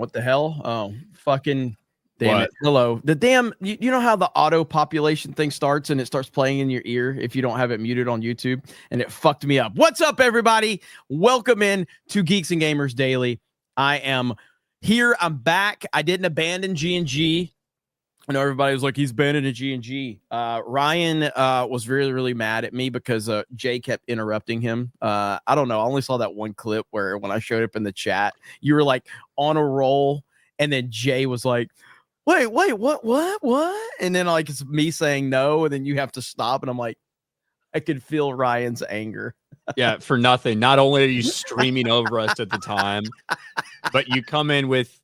What the hell? Oh, fucking damn What? it. Hello. The damn, you know how the auto population thing starts and it starts playing in your ear if you don't have it muted on YouTube, and it fucked me up. What's up, everybody? Welcome in to Geeks and Gamers Daily. I am here. I'm back. I didn't abandon G&G. I know everybody was like, he's abandoning G&G. Ryan was really, really mad at me because Jay kept interrupting him. I don't know. I only saw that one clip where when I showed up in the chat, you were like on a roll, and then Jay was like, wait, what? And then like it's me saying no, and then you have to stop, and I'm like, I could feel Ryan's anger. Yeah, for nothing. Not only are you streaming over us at the time, but you come in with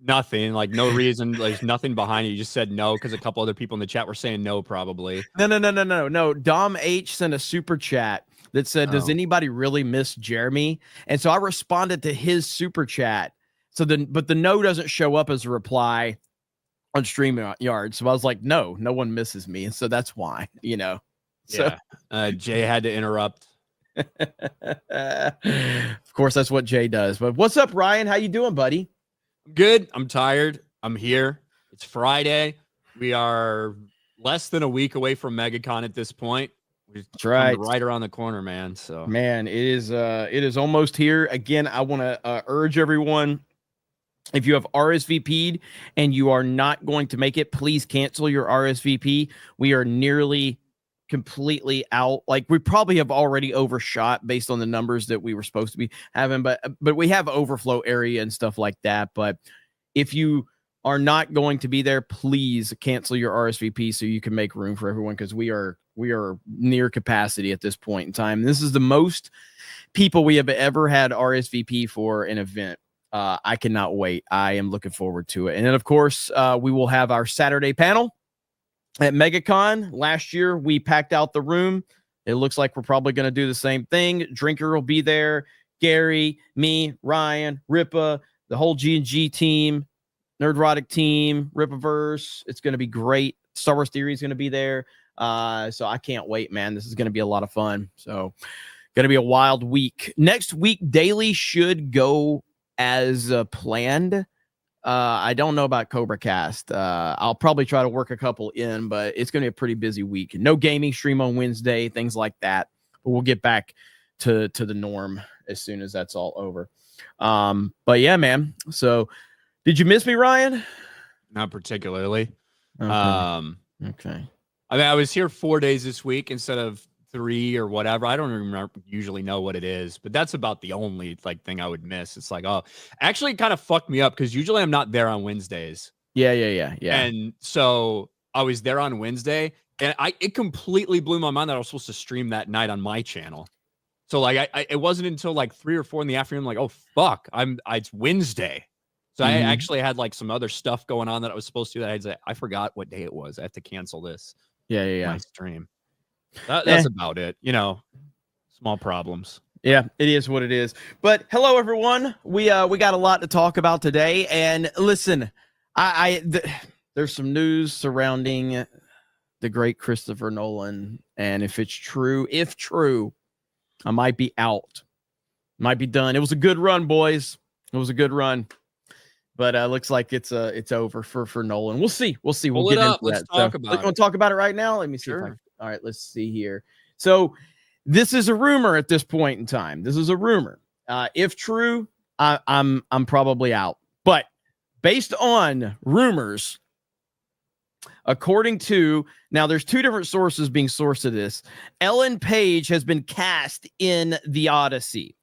nothing, like no reason. There's nothing behind it. You just said no because a couple other people in the chat were saying no, probably. No. Dom H sent a super chat that said, does anybody really miss Jeremy? And so I responded to his super chat. So then, but the no doesn't show up as a reply on StreamYard. So I was like, no one misses me. And so that's why, you know. So yeah. Jay had to interrupt. Of course, that's what Jay does. But what's up, Ryan? How you doing, buddy? Good. I'm tired. I'm here. It's Friday. We are less than a week away from MegaCon at this point. That's right. Right around the corner, man. So man, it is almost here. Again, I want to urge everyone, if you have RSVP'd and you are not going to make it, please cancel your RSVP. We are nearly completely out. Like, we probably have already overshot based on the numbers that we were supposed to be having, but we have overflow area and stuff like that. But if you are not going to be there, please cancel your RSVP so you can make room for everyone, because we are near capacity at this point in time. This is the most people we have ever had RSVP for an event. I cannot wait. I am looking forward to it. And then, of course, we will have our Saturday panel at MegaCon. Last year, we packed out the room. It looks like we're probably going to do the same thing. Drinker will be there. Gary, me, Ryan, Ripa, the whole G&G team, Nerdrotic team, Ripaverse. It's going to be great. Star Wars Theory is going to be there. So I can't wait, man. This is going to be a lot of fun. So going to be a wild week. Next week, Daily should go as planned. I don't know about Cobra Cast. I'll probably try to work a couple in, but it's going to be a pretty busy week. No gaming stream on Wednesday, things like that. But we'll get back to the norm as soon as that's all over. But yeah, man. So did you miss me, Ryan? Not particularly. Okay. I mean, I was here 4 days this week instead of 3 or whatever. I don't even usually know what it is, but that's about the only thing I would miss. It's like, actually kind of fucked me up because usually I'm not there on Wednesdays. Yeah. And so I was there on Wednesday, and it completely blew my mind that I was supposed to stream that night on my channel. So like, it wasn't until like 3 or 4 in the afternoon, I'm like, oh fuck, it's Wednesday. So I actually had like some other stuff going on that I was supposed to do that I forgot what day it was. I have to cancel this. My stream. That's about it. You know, small problems. Yeah, it is what it is. But hello, everyone. We got a lot to talk about today. And listen, there's some news surrounding the great Christopher Nolan. And if true, I might be out. Might be done. It was a good run, boys. It was a good run. But looks like it's over for Nolan. We'll see. We'll get into Let's that. talk about it. Want to talk about it right now? Let me see. Sure. All right, let's see here. So this is a rumor at this point in time. This is a rumor. If true, I'm probably out. But based on rumors, according to, now there's 2 different sources being sourced to this. Ellen Page has been cast in The Odyssey.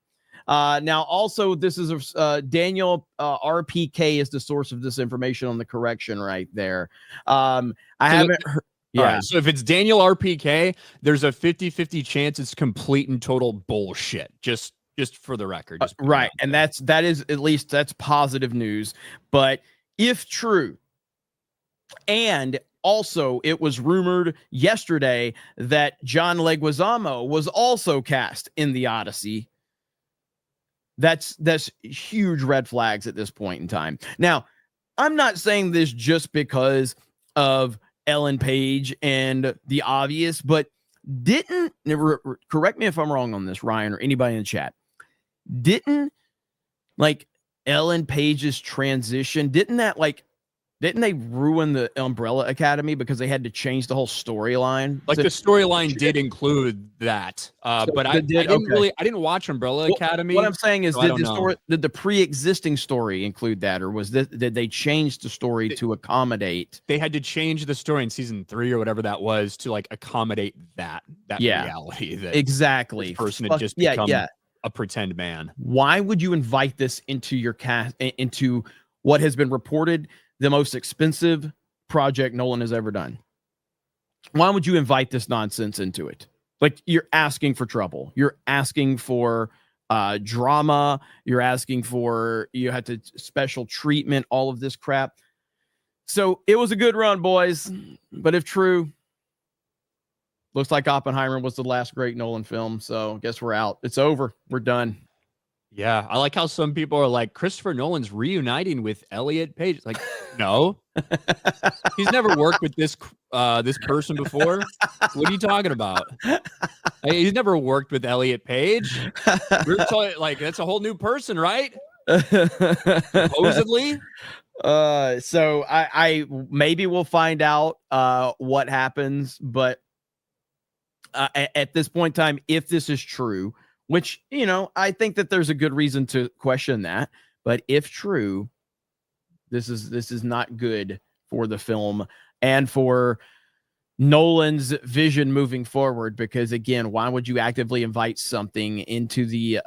Now, also, this is Daniel RPK is the source of this information on the correction right there. I haven't heard. Yeah. Right, so if it's Daniel RPK, there's a 50-50 chance it's complete and total bullshit. Just for the record. Right. And that is at least that's positive news. But if true, and also it was rumored yesterday that John Leguizamo was also cast in The Odyssey. That's huge red flags at this point in time. Now, I'm not saying this just because of Ellen Page and the obvious, but correct me if I'm wrong on this, Ryan, or anybody in the chat, didn't like Ellen Page's transition, didn't they ruin the Umbrella Academy because they had to change the whole storyline? Like the storyline did include that, but I didn't watch Umbrella Academy. What I'm saying is, so did the pre-existing story include that, or did they change the story to accommodate? They had to change the story in season 3 or whatever that was to like accommodate that reality that exactly this person had just become a pretend man. Why would you invite this into your cast, into what has been reported the most expensive project Nolan has ever done? Why would you invite this nonsense into it? Like, you're asking for trouble. You're asking for drama. You're asking for, you had to special treatment, all of this crap. So it was a good run, boys. But if true, looks like Oppenheimer was the last great Nolan film. So I guess we're out. It's over. We're done. Yeah, I like how some people are like, Christopher Nolan's reuniting with Elliot Page. Like, no, he's never worked with this person before. What are you talking about? He's never worked with Elliot Page. We're like, that's a whole new person, right? Supposedly. So I maybe we'll find out what happens, but at this point in time, if this is true, which, you know, I think that there's a good reason to question that, but if true, this is not good for the film and for Nolan's vision moving forward, because again, why would you actively invite something into the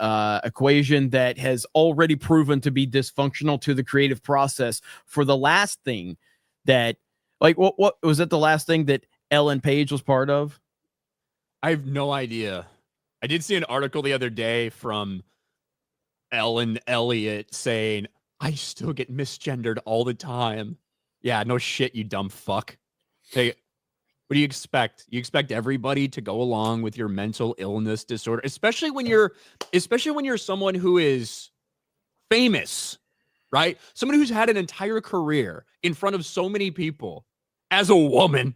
equation that has already proven to be dysfunctional to the creative process? For the last thing that, like, what was it, the last thing that Ellen Page was part of? I have no idea. I did see an article the other day from Ellen Elliott saying, I still get misgendered all the time. Yeah, no shit, you dumb fuck. Hey, what do you expect? You expect everybody to go along with your mental illness disorder, especially when you're someone who is famous, right? Someone who's had an entire career in front of so many people as a woman.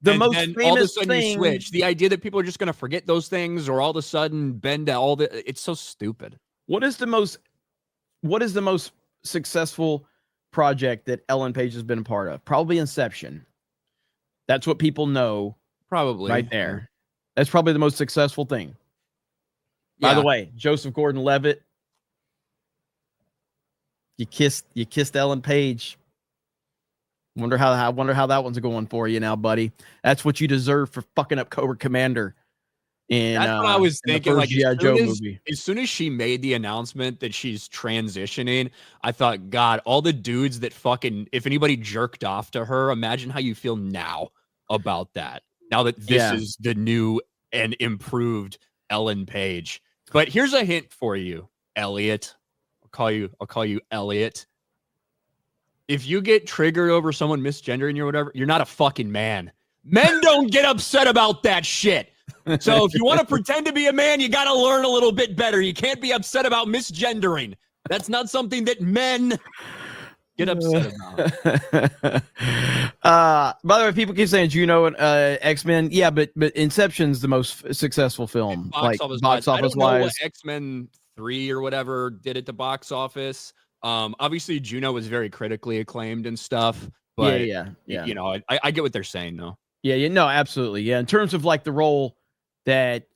The most famous all of a sudden thing, you switch. The idea that people are just going to forget those things, or all of a sudden bend to all the, it's so stupid. What is the most successful project that Ellen Page has been a part of? Probably Inception. That's what people know. Probably right there. That's probably the most successful thing. Yeah. By the way, Joseph Gordon-Levitt, you kissed Ellen Page. Wonder how that one's going for you now, buddy. That's what you deserve for fucking up Cobra Commander. That's what I was thinking. Like, as soon as she made the announcement that she's transitioning, I thought, God, all the dudes that fucking, if anybody jerked off to her, imagine how you feel now about that. Now that this is the new and improved Ellen Page. But here's a hint for you, Elliot. I'll call you Elliot. If you get triggered over someone misgendering you or whatever, you're not a fucking man. Men don't get upset about that shit. So if you want to pretend to be a man, you got to learn a little bit better. You can't be upset about misgendering. That's not something that men get upset about. By the way, people keep saying Juno and X-Men. Yeah, but Inception's the most successful film. Box office wise. I don't know what X-Men 3 or whatever did at the box office. Obviously Juno was very critically acclaimed and stuff, but yeah. You know, I get what they're saying though. Yeah, no, absolutely. Yeah, in terms of like the role that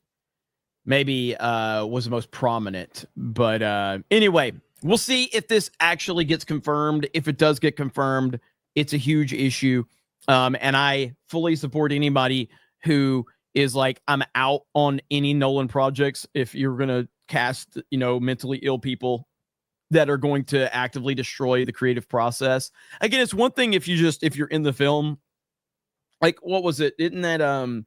maybe was the most prominent, but anyway, we'll see if this actually gets confirmed. If it does get confirmed, it's a huge issue, and I fully support anybody who is like, I'm out on any Nolan projects. If you're gonna cast, you know, mentally ill people that are going to actively destroy the creative process. Again, it's one thing if you're in the film, like, what was it? Isn't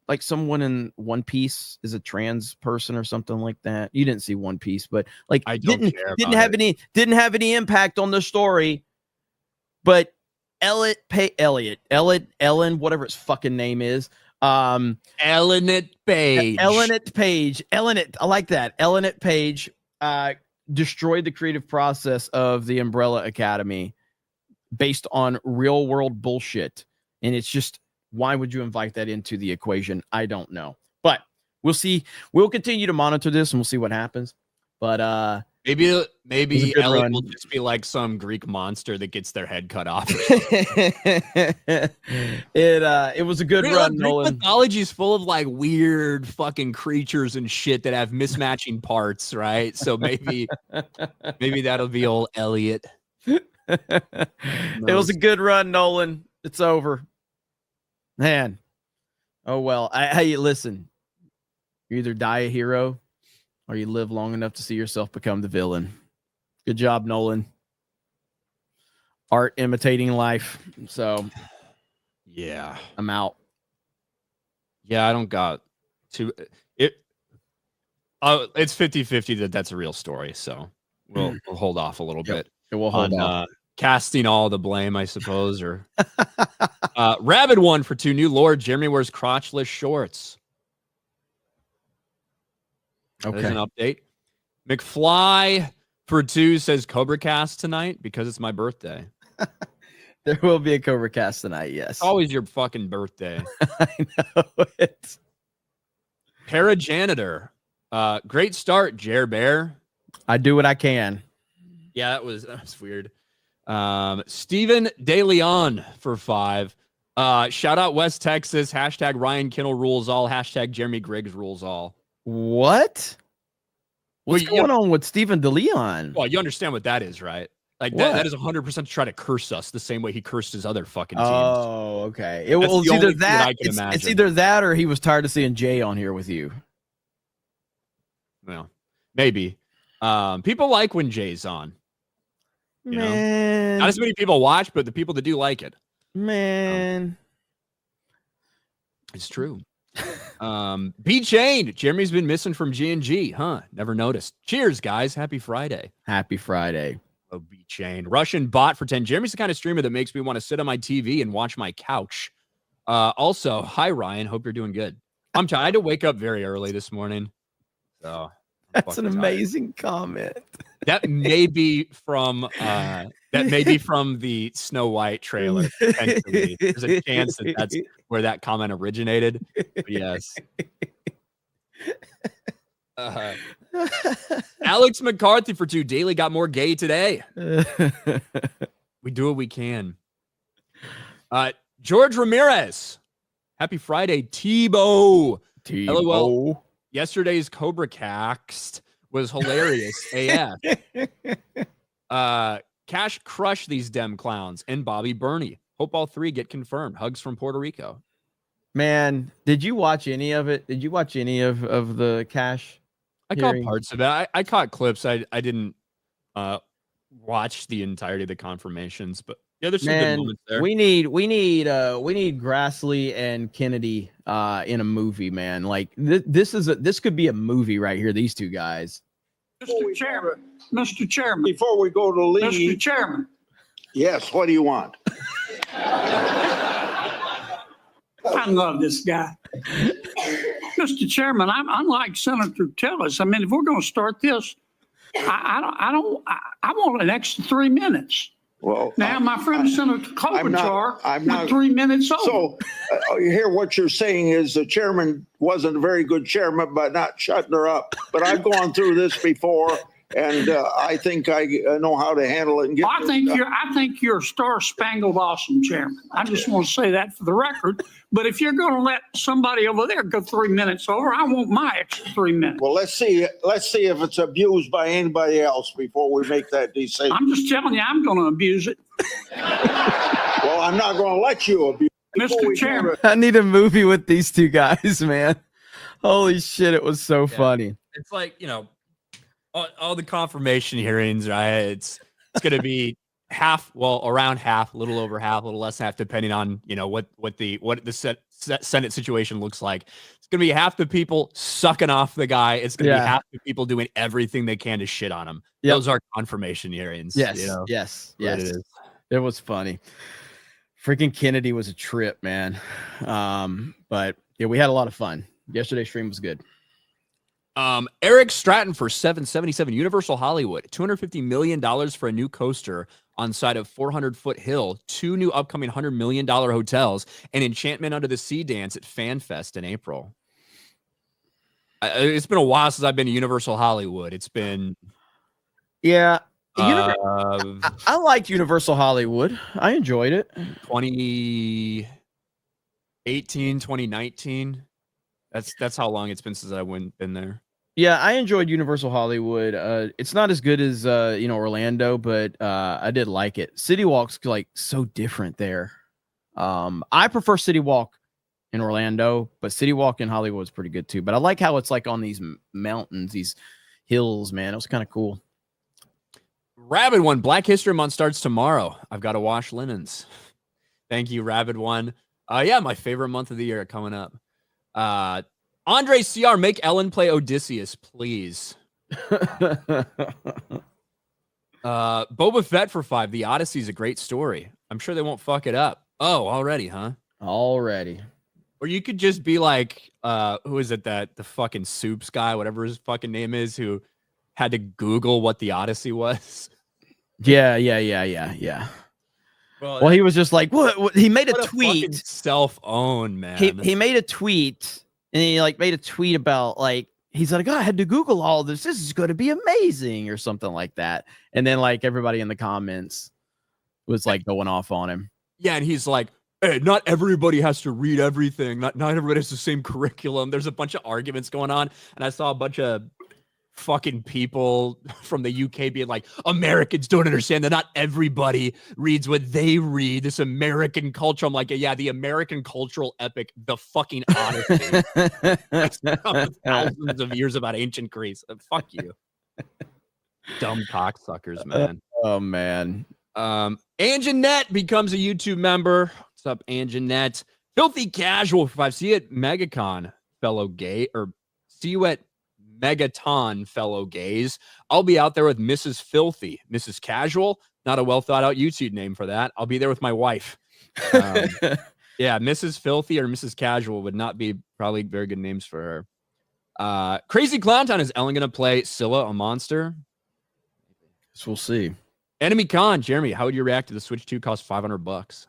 like someone in One Piece is a trans person or something like that? You didn't see One Piece, but like, I didn't have any impact on the story. But Ellen, whatever its fucking name is, Ellen Page. I like that. Ellen Page destroyed the creative process of the Umbrella Academy based on real world bullshit. And it's just, why would you invite that into the equation? I don't know. But we'll see. We'll continue to monitor this and we'll see what happens. But Maybe good Elliot run. will just be like some Greek monster that gets their head cut off. It was a good run, Greek Nolan. mythology is full of like weird fucking creatures and shit that have mismatching parts, right? So maybe that'll be old Elliot. It was a good run, Nolan. It's over, man. Oh well. Hey, listen. You either die a hero, or you live long enough to see yourself become the villain. Good job, Nolan. Art imitating life. So, yeah, I'm out. Yeah, I don't got to it. It's 50-50 that's a real story. So we'll hold off a little bit. We'll hold off. Casting all the blame, I suppose. Or Rabid one for 2 new Lord. Jeremy wears crotchless shorts. Okay. There's an update. McFly for 2 says Cobra Cast tonight because it's my birthday. There will be a Cobra Cast tonight, yes. It's always your fucking birthday. I know it. Parajanitor. Great start, Jer Bear. I do what I can. Yeah, that was weird. Steven De Leon for 5. Shout out West Texas. Hashtag Ryan Kinnell rules all. Hashtag Jeremy Griggs rules all. What? What's going on with Steven DeLeon? Well, you understand what that is, right? Like that is 100% to try to curse us the same way he cursed his other fucking teams. Oh, okay. It's either that. It's either that or he was tired of seeing Jay on here with you. Well, maybe. People like when Jay's on. You know? Not as many people watch, but the people that do like it. Man. It's true. B Chain. Jeremy's been missing from G&G, huh? Never noticed. Cheers, guys. Happy Friday. Happy Friday. Oh, B Chain. Russian bot for 10. Jeremy's the kind of streamer that makes me want to sit on my TV and watch my couch. Also, hi Ryan. Hope you're doing good. I'm tired. I had to wake up very early this morning. So that's an amazing comment. That may be from the Snow White trailer. There's a chance that that's where that comment originated. But yes. Alex McCarthy for 2. Daily got more gay today. We do what we can. George Ramirez. Happy Friday, Tebow. LOL. Yesterday's Cobra Cast was hilarious AF. Cash crush these dem clowns and Bobby Burney. Hope all 3 get confirmed. Hugs from Puerto Rico. Man, did you watch any of it? Did you watch any of the Cash? I caught parts of it. I caught clips. I didn't watch the entirety of the confirmations, but yeah, there's some good moments there. We need Grassley and Kennedy in a movie, man. Like this could be a movie right here. These 2 guys. Mr. Chairman. Before we go to Lee. Mr. Chairman. Yes, what do you want? I love this guy. Mr. Chairman, I'm like Senator Tillis. I mean, if we're going to start this, I want an extra 3 minutes. Well, now, my friend Senator Klobuchar went 3 minutes over. So, you hear what you're saying is the chairman wasn't a very good chairman by not shutting her up. But I've gone through this before, and I think I know how to handle it. And get I think you're a star-spangled awesome chairman. I just want to say that for the record. But if you're going to let somebody over there go 3 minutes over, I want my extra 3 minutes. Well, let's see if it's abused by anybody else before we make that decision. I'm just telling you, I'm going to abuse it. Well, I'm not going to let you abuse it. Mr. Chairman. I need a movie with these 2 guys, man. Holy shit, it was so funny. It's like, all the confirmation hearings, right? It's going to be around half, a little over half, a little less than half, depending on, what the Senate situation looks like. It's going to be half the people sucking off the guy. It's going to be half the people doing everything they can to shit on him. Yep. Those are confirmation hearings. Yes. Yes. It was funny. Freaking Kennedy was a trip, man. But yeah, we had a lot of fun. Yesterday's stream was good. Eric Stratton for 777 Universal Hollywood, $250 million for a new coaster on side of 400-foot hill, 2 new upcoming $100 million hotels, and Enchantment Under the Sea dance at FanFest in April. It's been a while since I've been to Universal Hollywood. It's been Yeah. Uh, I liked Universal Hollywood. I enjoyed it. 2018, 2019. That's how long it's been since I been there. Yeah, I enjoyed Universal Hollywood. It's not as good as Orlando, but I did like it. City Walk's like so different there. I prefer City Walk in Orlando, but City Walk in Hollywood is pretty good too. But I like how it's like on these mountains, these hills, man. It was kind of cool. Rabid One, Black History Month starts tomorrow. I've got to wash linens. Thank you, Rabid One. Yeah, my favorite month of the year coming up. Andre CR, make Ellen play Odysseus, please. Boba Fett for 5. The Odyssey is a great story. I'm sure they won't fuck it up. Oh, already, huh? Already. Or you could just be like, who is it that the fucking Soups guy, whatever his fucking name is, who had to Google what the Odyssey was. Yeah. Well, he was just like, what? He made a tweet. Self-owned, man. He made a tweet, and he like made a tweet about like, he's like, oh, I had to Google all this. This is going to be amazing, or something like that. And then like everybody in the comments was like going off on him. Yeah, and he's like, hey, not everybody has to read everything. Not everybody has the same curriculum. There's a bunch of arguments going on, and I saw a bunch of fucking people from the UK being like, Americans don't understand that not everybody reads what they read. This American culture. I'm like, yeah, the American cultural epic, the fucking Odyssey. Thousands of years about ancient Greece. Fuck you. Dumb cocksuckers, man. Oh, man. Anjanette becomes a YouTube member. What's up, Anjanette? Filthy Casual for 5. See you at MegaCon, fellow gay, or see you at Megaton, fellow gays. I'll be out there with Mrs. Filthy. Mrs. Casual, not a well thought out YouTube name for that. I'll be there with my wife. Yeah, Mrs. Filthy or Mrs. Casual would not be probably very good names for her. Crazy Clown Town, is Ellen going to play Scylla, a monster? So we'll see. Enemy Con, Jeremy, how would you react to the Switch 2 cost $500?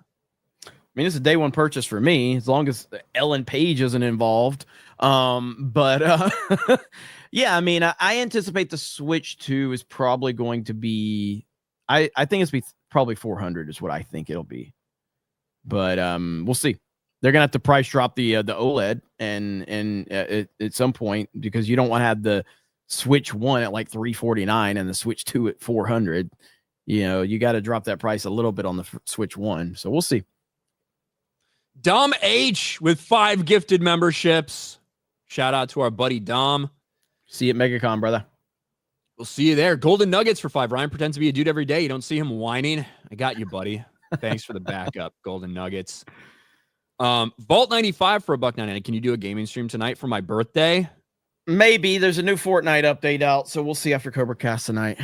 I mean, it's a day one purchase for me, as long as Ellen Page isn't involved. Yeah, I mean, I anticipate the Switch 2 is probably going to be, I think it's probably 400 is what I think it'll be. But we'll see. They're gonna have to price drop the OLED and at some point, because you don't want to have the Switch 1 at like $349 and the Switch 2 at $400. You know, you got to drop that price a little bit on the Switch 1. So we'll see. Dom H with 5 gifted memberships. Shout out to our buddy Dom. See you at MegaCon, brother. We'll see you there. Golden Nuggets for 5. Ryan pretends to be a dude every day. You don't see him whining. I got you, buddy. Thanks for the backup, Golden Nuggets. Vault 95 for $1.99. Can you do a gaming stream tonight for my birthday? Maybe. There's a new Fortnite update out, so we'll see after Cobra Cast tonight.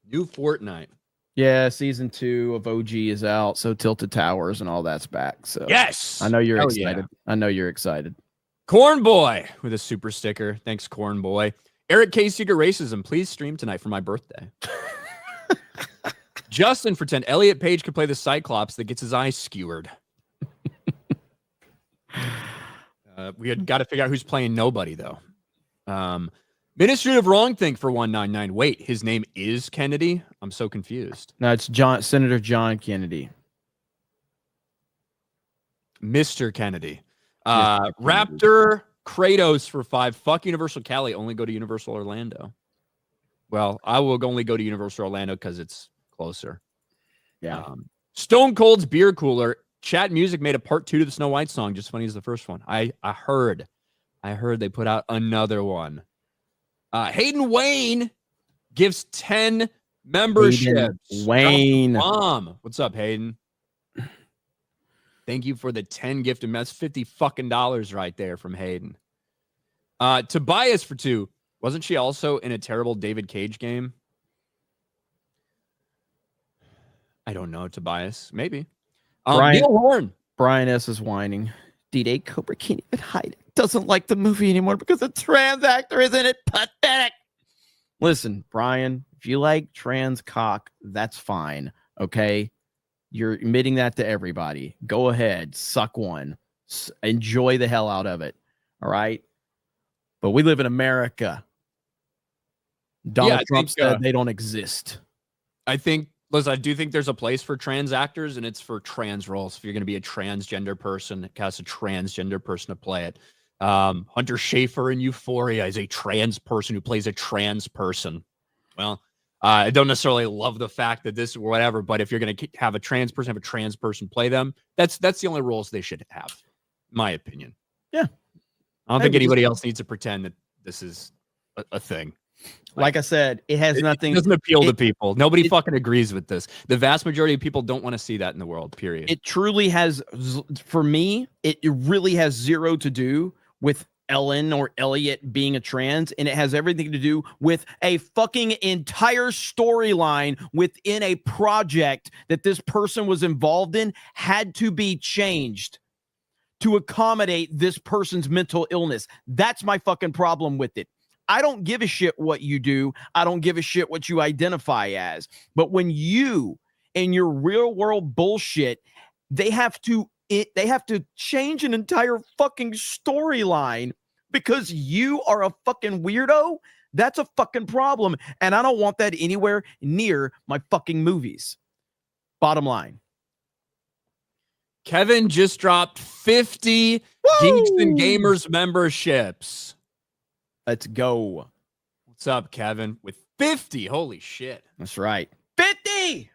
New Fortnite. Yeah, season 2 of OG is out, so Tilted Towers and all that's back. So yes, I know you're excited. Yeah. I know you're excited. Corn Boy with a super sticker. Thanks, Corn Boy. Eric K. Secret Racism, please stream tonight for my birthday. Justin for 10. Elliot Page could play the Cyclops that gets his eyes skewered. We had got to figure out who's playing nobody, though. Ministry of Wrong Think for 199. Wait, his name is Kennedy? I'm so confused. No, it's Senator John Kennedy. Mr. Kennedy. Raptor Kratos for 5. Fuck Universal Cali. Only go to Universal Orlando. Well, I will only go to Universal Orlando because it's closer. Yeah. Stone Cold's Beer Cooler. Chat Music made a part 2 to the Snow White song, just funny as the first one. I heard they put out another one. Hayden Wayne gives 10 memberships. Wayne. Mom. What's up, Hayden? Thank you for the 10 gifted. That's $50 fucking right there from Hayden. Tobias for 2. Wasn't she also in a terrible David Cage game? I don't know, Tobias. Maybe. Neil Horn. Brian S. is whining. D-Day Cobra can't even hide it. Doesn't like the movie anymore because the trans actor is in it. Pathetic. Listen, Brian, if you like trans cock, that's fine. Okay? You're admitting that to everybody. Go ahead. Suck one. Enjoy the hell out of it. All right? But we live in America. Donald I Trump think, said they don't exist. I think, Liz, I do think there's a place for trans actors, and it's for trans roles. If you're going to be a transgender person, cast a transgender person to play it. Hunter Schafer in Euphoria is a trans person who plays a trans person. Well, I don't necessarily love the fact that this or whatever, but if you're going to have a trans person play them, that's the only roles they should have, in my opinion. Yeah. I don't think anybody else needs to pretend that this is a thing. Like I said, it has nothing. It doesn't appeal to people. Nobody fucking agrees with this. The vast majority of people don't want to see that in the world, period. It truly has, for me, it really has zero to do with Ellen or Elliot being a trans, and it has everything to do with a fucking entire storyline within a project that this person was involved in had to be changed to accommodate this person's mental illness. That's my fucking problem with it. I don't give a shit what you do. I don't give a shit what you identify as. But when you and your real world bullshit, they have to change an entire fucking storyline because you are a fucking weirdo. That's a fucking problem. And I don't want that anywhere near my fucking movies. Bottom line. Kevin just dropped 50 Geeks and Gamers memberships. Let's go. What's up, Kevin? With 50. Holy shit. That's right. 50.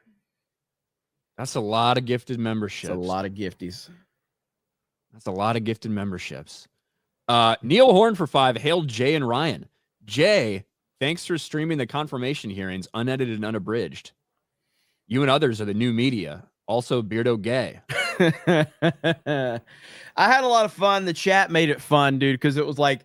That's a lot of gifted memberships. That's a lot of gifties. That's a lot of gifted memberships. Neil Horn for 5. Hail Jay and Ryan. Jay, thanks for streaming the confirmation hearings, unedited and unabridged. You and others are the new media. Also, Beardo gay. I had a lot of fun. The chat made it fun, dude, because it was like,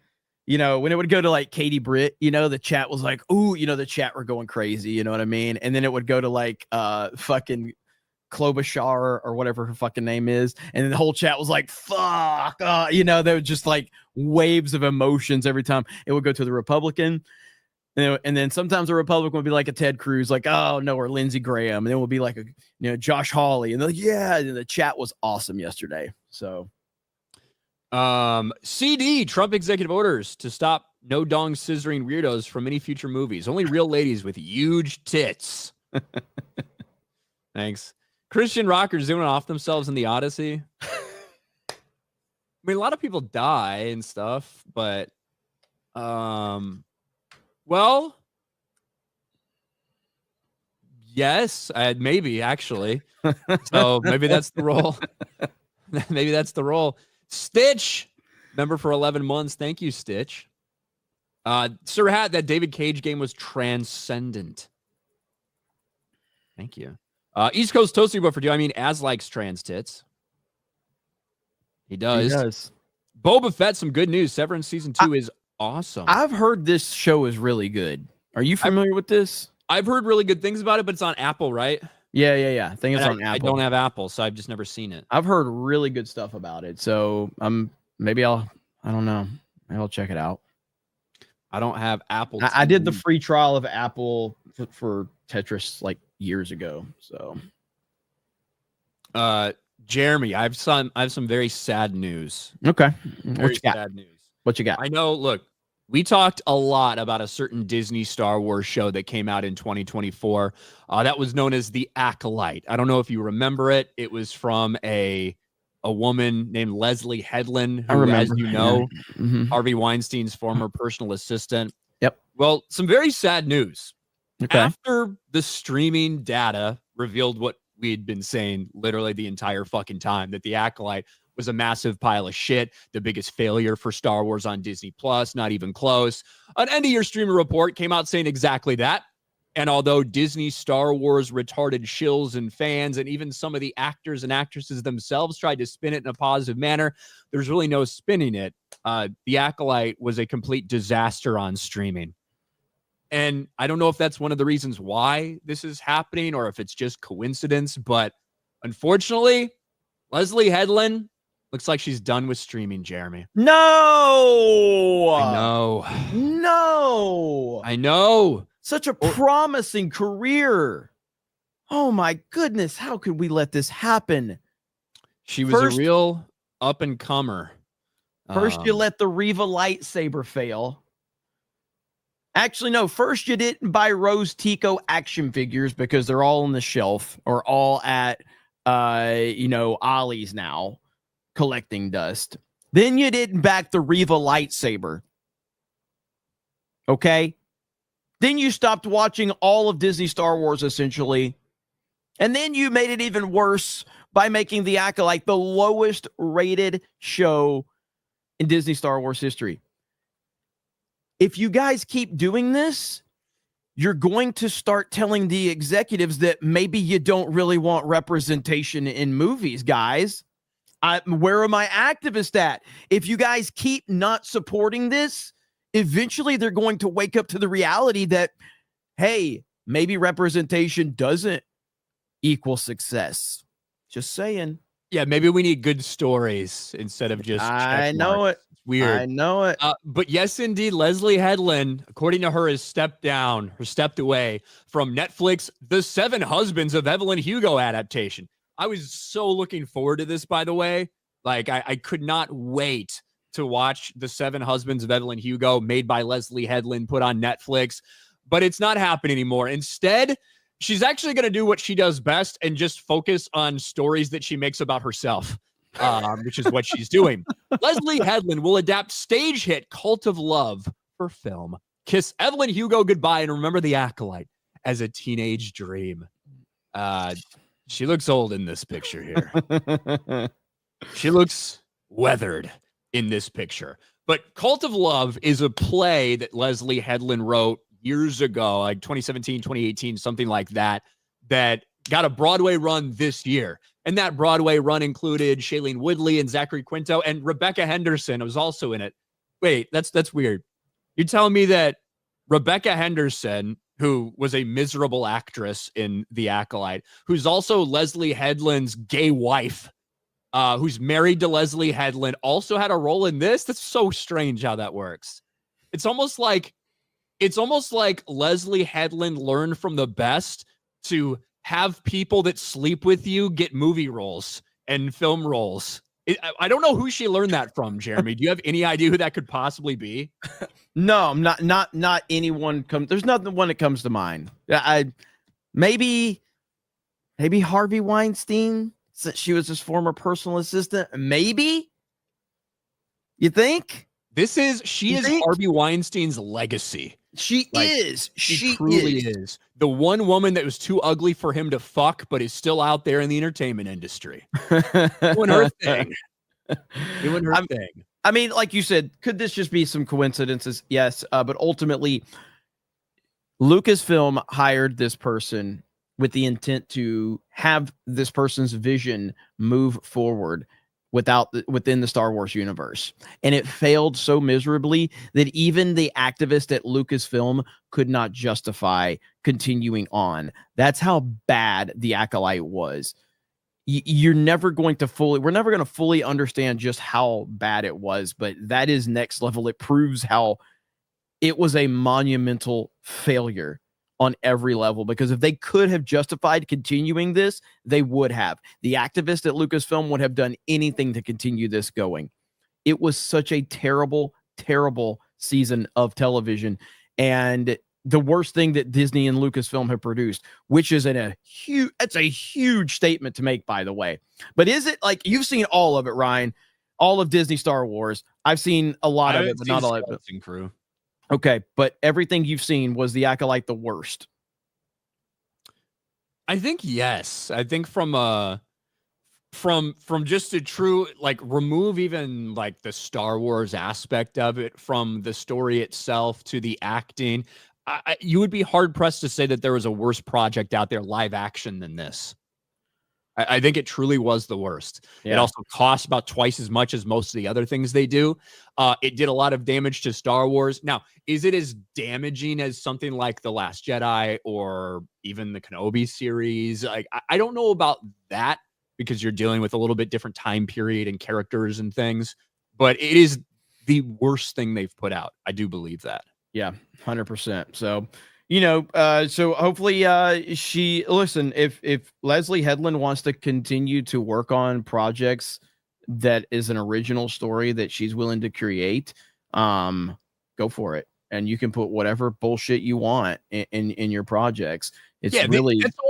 you know, when it would go to like Katie Britt, you know, the chat was like, ooh, you know, the chat were going crazy, you know what I mean? And then it would go to like fucking Klobuchar or whatever her fucking name is. And then the whole chat was like, fuck, you know, there was just like waves of emotions every time it would go to the Republican. You know, and then sometimes a Republican would be like a Ted Cruz, like, oh no, or Lindsey Graham. And then it would be like a, you know, Josh Hawley. And they're like, yeah, and the chat was awesome yesterday. So CD, Trump executive orders to stop no dong scissoring weirdos from any future movies. Only real ladies with huge tits. Thanks. Christian rockers doing off themselves in the Odyssey. I mean, a lot of people die and stuff, but well, yes, maybe actually. So maybe that's the role. Maybe that's the role. Stitch, member for 11 months. Thank you, Stitch. Sir Hat, that David Cage game was transcendent. Thank you. East Coast Toasty Buffer, do I mean as likes trans tits? He does. he does. Boba Fett, some good news. Severance season 2 is awesome. I've heard this show is really good. Are you familiar with this? I've heard really good things about it, but it's on Apple, right? Yeah. I think it's on I Apple. don't have Apple, so I've just never seen it. I've heard really good stuff about it. So I don't know. Maybe I'll check it out. I don't have Apple. I did the free trial of Apple for Tetris like years ago. So Jeremy, I have some very sad news. okay. Very sad news. What you got? I know, look, we talked a lot about a certain Disney Star Wars show that came out in 2024. That was known as The Acolyte. I don't know if you remember it. It was from a woman named Leslye Headland, who, as you know, Harvey Weinstein's former personal assistant. Yep. Well, some very sad news. Okay. After the streaming data revealed what we had been saying literally the entire fucking time, that The Acolyte was a massive pile of shit, the biggest failure for Star Wars on Disney Plus, not even close. An end-of-year streamer report came out saying exactly that. And although Disney Star Wars retarded shills and fans, and even some of the actors and actresses themselves tried to spin it in a positive manner, there's really no spinning it. The Acolyte was a complete disaster on streaming. And I don't know if that's one of the reasons why this is happening or if it's just coincidence, but unfortunately, Leslye Headland looks like she's done with streaming, Jeremy. No! I know. Such a promising career. Oh my goodness. How could we let this happen? She was a real up and comer. First, you let the Reva lightsaber fail. Actually, no. First, you didn't buy Rose Tico action figures because they're all on the shelf or all at, Ollie's now collecting dust. Then you didn't back the Reva lightsaber. Okay. Then you stopped watching all of Disney Star Wars, essentially. And then you made it even worse by making The Acolyte the lowest rated show in Disney Star Wars history. If you guys keep doing this, you're going to start telling the executives that maybe you don't really want representation in movies, guys. Where are my activists at? If you guys keep not supporting this, eventually they're going to wake up to the reality that, hey, maybe representation doesn't equal success. Just saying. Yeah, maybe we need good stories instead of just. I know it. It's weird. I know it. But yes, indeed, Leslye Headland, according to her, has stepped away from Netflix, The Seven Husbands of Evelyn Hugo adaptation. I was so looking forward to this, by the way. Like, I could not wait to watch The Seven Husbands of Evelyn Hugo, made by Leslye Headland, put on Netflix. But it's not happening anymore. Instead, she's actually going to do what she does best and just focus on stories that she makes about herself, which is what she's doing. Leslye Headland will adapt stage hit Cult of Love for film. Kiss Evelyn Hugo goodbye and remember The Acolyte as a teenage dream. She looks old in this picture here. She looks weathered in this picture. But Cult of Love is a play that Leslye Headland wrote years ago, like 2017, 2018, something like that, that got a Broadway run this year. And that Broadway run included Shailene Woodley and Zachary Quinto, and Rebecca Henderson was also in it. Wait, that's weird. You're telling me that Rebecca Henderson, who was a miserable actress in The Acolyte, who's also Leslye Headland's gay wife, who's married to Leslye Headland, also had a role in this? That's so strange how that works. It's almost like Leslye Headland learned from the best to have people that sleep with you get movie roles and film roles. I don't know who she learned that from, Jeremy. Do you have any idea who that could possibly be? No, not anyone there's not the one that comes to mind. Maybe Harvey Weinstein, since she was his former personal assistant. Maybe? You think? She is Harvey Weinstein's legacy. She is. She truly is. The one woman that was too ugly for him to fuck, but is still out there in the entertainment industry. Doing her thing. Doing her thing. I mean, like you said, could this just be some coincidences? Yes. But ultimately, Lucasfilm hired this person with the intent to have this person's vision move forward within the Star Wars universe. And it failed so miserably that even the activists at Lucasfilm could not justify continuing on. That's how bad The Acolyte was. We're never going to fully understand just how bad it was, but that is next level. It proves how it was a monumental failure on every level, because if they could have justified continuing this, they would have. The activists at Lucasfilm would have done anything to continue this going. It was such a terrible, terrible season of television, and the worst thing that Disney and Lucasfilm have produced, which is it's a huge statement to make, by the way. But is it like, you've seen all of it, Ryan, all of Disney Star Wars? I've seen a lot of it, but not all of it. Crew. Okay, but everything you've seen, was The Acolyte the worst? I think yes. I think from just a true, like, remove even like the Star Wars aspect of it from the story itself to the acting, you would be hard pressed to say that there was a worse project out there live action than this. I think it truly was the worst. Yeah. It also cost about twice as much as most of the other things they do. It did a lot of damage to Star Wars. Now, is it as damaging as something like The Last Jedi or even the Kenobi series? Like, I don't know about that, because you're dealing with a little bit different time period and characters and things, but it is the worst thing they've put out. I do believe that. Yeah, 100%. So, so hopefully if Leslye Headland wants to continue to work on projects that is an original story that she's willing to create, go for it. and you can put whatever bullshit you want in your projects. It's Yeah, really that's all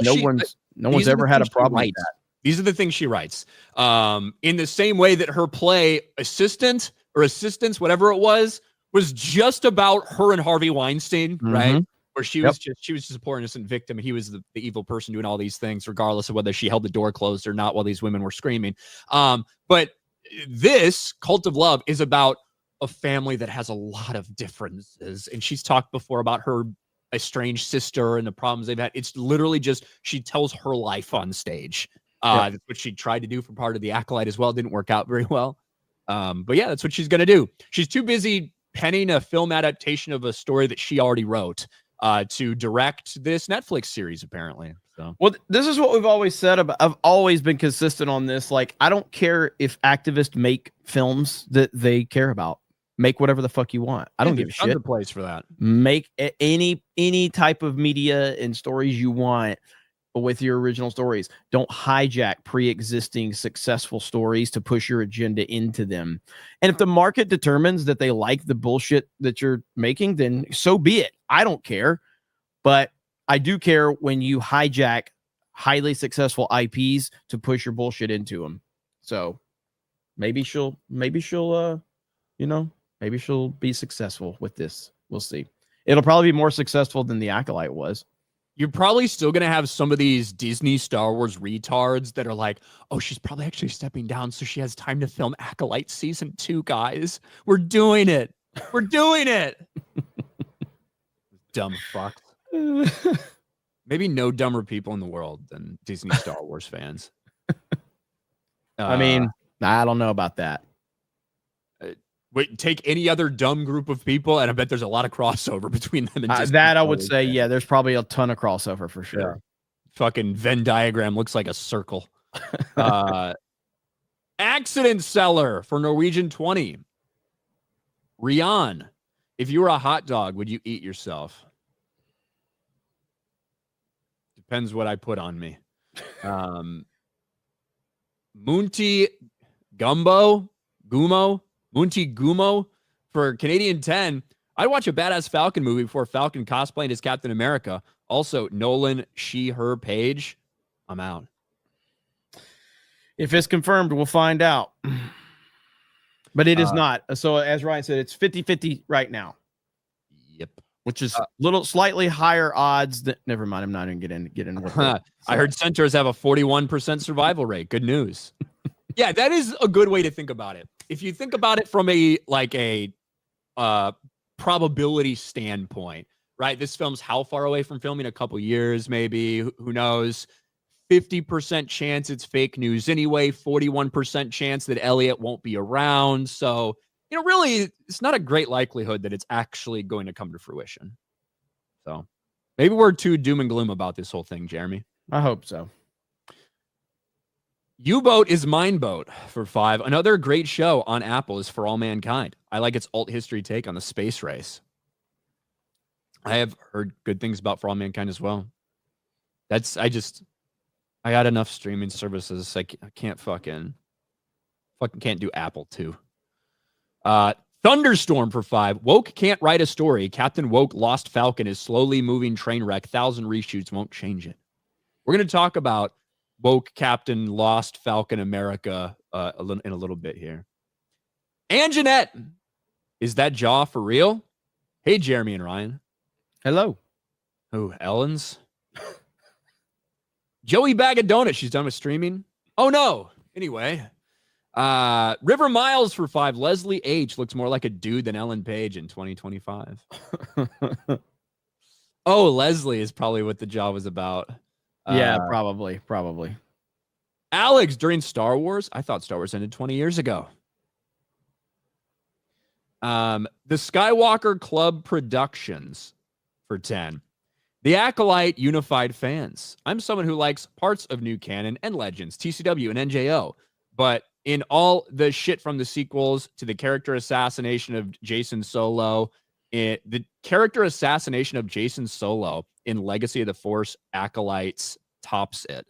no one's ever had a problem with that. These are the things she writes. In the same way that her play Assistant or Assistance, whatever it was just about her and Harvey Weinstein, right? Where she was just a poor innocent victim. He was the evil person doing all these things, regardless of whether she held the door closed or not while these women were screaming. But this Cult of Love is about a family that has a lot of differences. And she's talked before about her estranged sister and the problems they've had. It's literally just, she tells her life on stage. That's what she tried to do for part of the Acolyte as well. Didn't work out very well. But yeah, that's what she's going to do. She's too busy penning a film adaptation of a story that she already wrote to direct this Netflix series, apparently. So, well, this is what we've always said about. I've always been consistent on this. Like, I don't care if activists make films that they care about. Make whatever the fuck you want. I don't give a shit. There's a place for that. Make any type of media and stories you want with your original stories. Don't hijack pre-existing successful stories to push your agenda into them. And if the market determines that they like the bullshit that you're making, then so be it. I don't care. But I do care when you hijack highly successful IPs to push your bullshit into them. So maybe she'll maybe she'll be successful with this. We'll see. It'll probably be more successful than the Acolyte was. You're probably still going to have some of these Disney Star Wars retards that are like, oh, she's probably actually stepping down so she has time to film Acolyte season 2, guys. We're doing it. We're doing it. Dumb fucks. Maybe no dumber people in the world than Disney Star Wars fans. I mean, I don't know about that. Wait, take any other dumb group of people, and I bet there's a lot of crossover between them. And that I would say, yeah, there's probably a ton of crossover for sure. Yeah. Fucking Venn diagram looks like a circle. Accident seller for Norwegian 20. Rian, if you were a hot dog, would you eat yourself? Depends what I put on me. Munti Gumo for Canadian 10. I'd watch a badass Falcon movie before Falcon cosplaying as Captain America. Also, Nolan, she, her, Page. I'm out. If it's confirmed, we'll find out. But it is not. So as Ryan said, it's 50-50 right now. Yep. Which is slightly higher odds than, never mind. I'm not even get in with that. I heard Centaurs have a 41% survival rate. Good news. Yeah, that is a good way to think about it. If you think about it from a probability standpoint, right? This film's how far away from filming? A couple years, maybe. Who knows? 50% chance it's fake news anyway. 41% chance that Elliot won't be around. So, really, it's not a great likelihood that it's actually going to come to fruition. So, maybe we're too doom and gloom about this whole thing, Jeremy. I hope so. U-Boat is Mine Boat for 5. Another great show on Apple is For All Mankind. I like its alt history take on the space race. I have heard good things about For All Mankind as well. I got enough streaming services. I can't fucking can't do Apple too. Thunderstorm for 5. Woke can't write a story. Captain Woke Lost Falcon is slowly moving train wreck. 1,000 reshoots won't change it. We're going to talk about Woke Captain Lost Falcon America in a little bit here. And Jeanette, is that jaw for real? Hey, Jeremy and Ryan. Hello. Oh, Ellen's. Joey Bag of Donuts. She's done with streaming. Oh, no. Anyway. River Miles for 5. Leslye H. looks more like a dude than Ellen Page in 2025. Oh, Leslye is probably what the jaw was about. Yeah, probably. Alex, during Star Wars, I thought Star Wars ended 20 years ago. The Skywalker Club Productions for 10. The Acolyte unified fans. I'm someone who likes parts of new canon and Legends, TCW and NJO, but in all the shit from the sequels to the character assassination of Jason Solo, the character assassination of Jason Solo in Legacy of the Force, Acolytes tops it.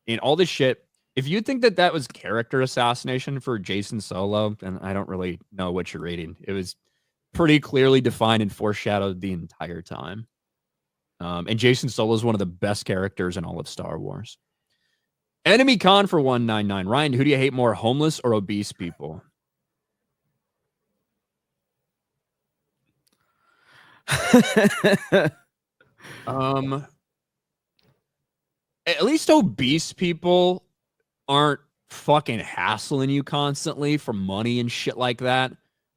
In all this shit, if you think that was character assassination for Jason Solo, then I don't really know what you're reading. It was pretty clearly defined and foreshadowed the entire time. And Jason Solo is one of the best characters in all of Star Wars. Enemy Con for 199. Ryan, who do you hate more, homeless or obese people? At least obese people aren't fucking hassling you constantly for money and shit like that.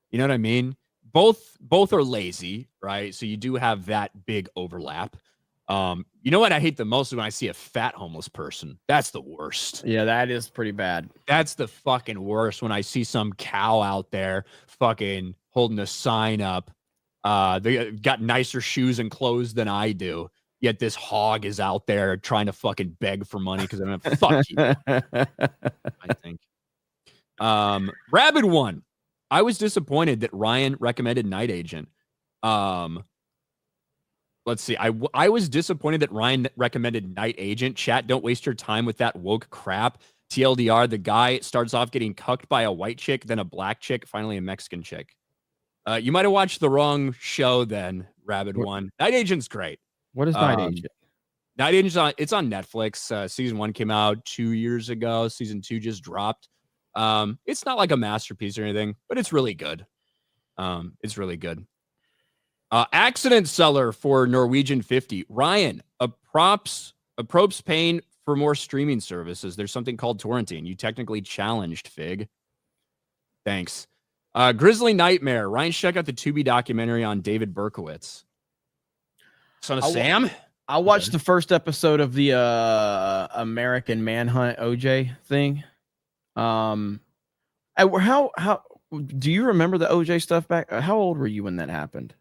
You know what I mean? Both are lazy, right? So you do have that big overlap. You know what I hate the most is when I see a fat homeless person. That's the worst. Yeah, that is pretty bad. That's the fucking worst when I see some cow out there fucking holding a sign up. They got nicer shoes and clothes than I do. Yet this hog is out there trying to fucking beg for money because I'm gonna fuck you. I think. Rabid one. I was disappointed that Ryan recommended Night Agent. Let's see. I was disappointed that Ryan recommended Night Agent. Chat, don't waste your time with that woke crap. TLDR, the guy starts off getting cucked by a white chick, then a black chick, finally a Mexican chick. You might have watched the wrong show then, Rabid one. Night Agent's great. What is Night Agent? Night Agent's it's on Netflix. Season 1 came out 2 years ago. Season 2 just dropped. It's not like a masterpiece or anything, but it's really good. It's really good. Accident Seller for Norwegian 50. Ryan, a props paying for more streaming services. There's something called torrenting. You technically challenged, Fig. Thanks. Grizzly Nightmare. Ryan, check out the Tubi documentary on David Berkowitz. Son of Sam. I watched the first episode of the American Manhunt OJ thing. How do you remember the OJ stuff back? How old were you when that happened?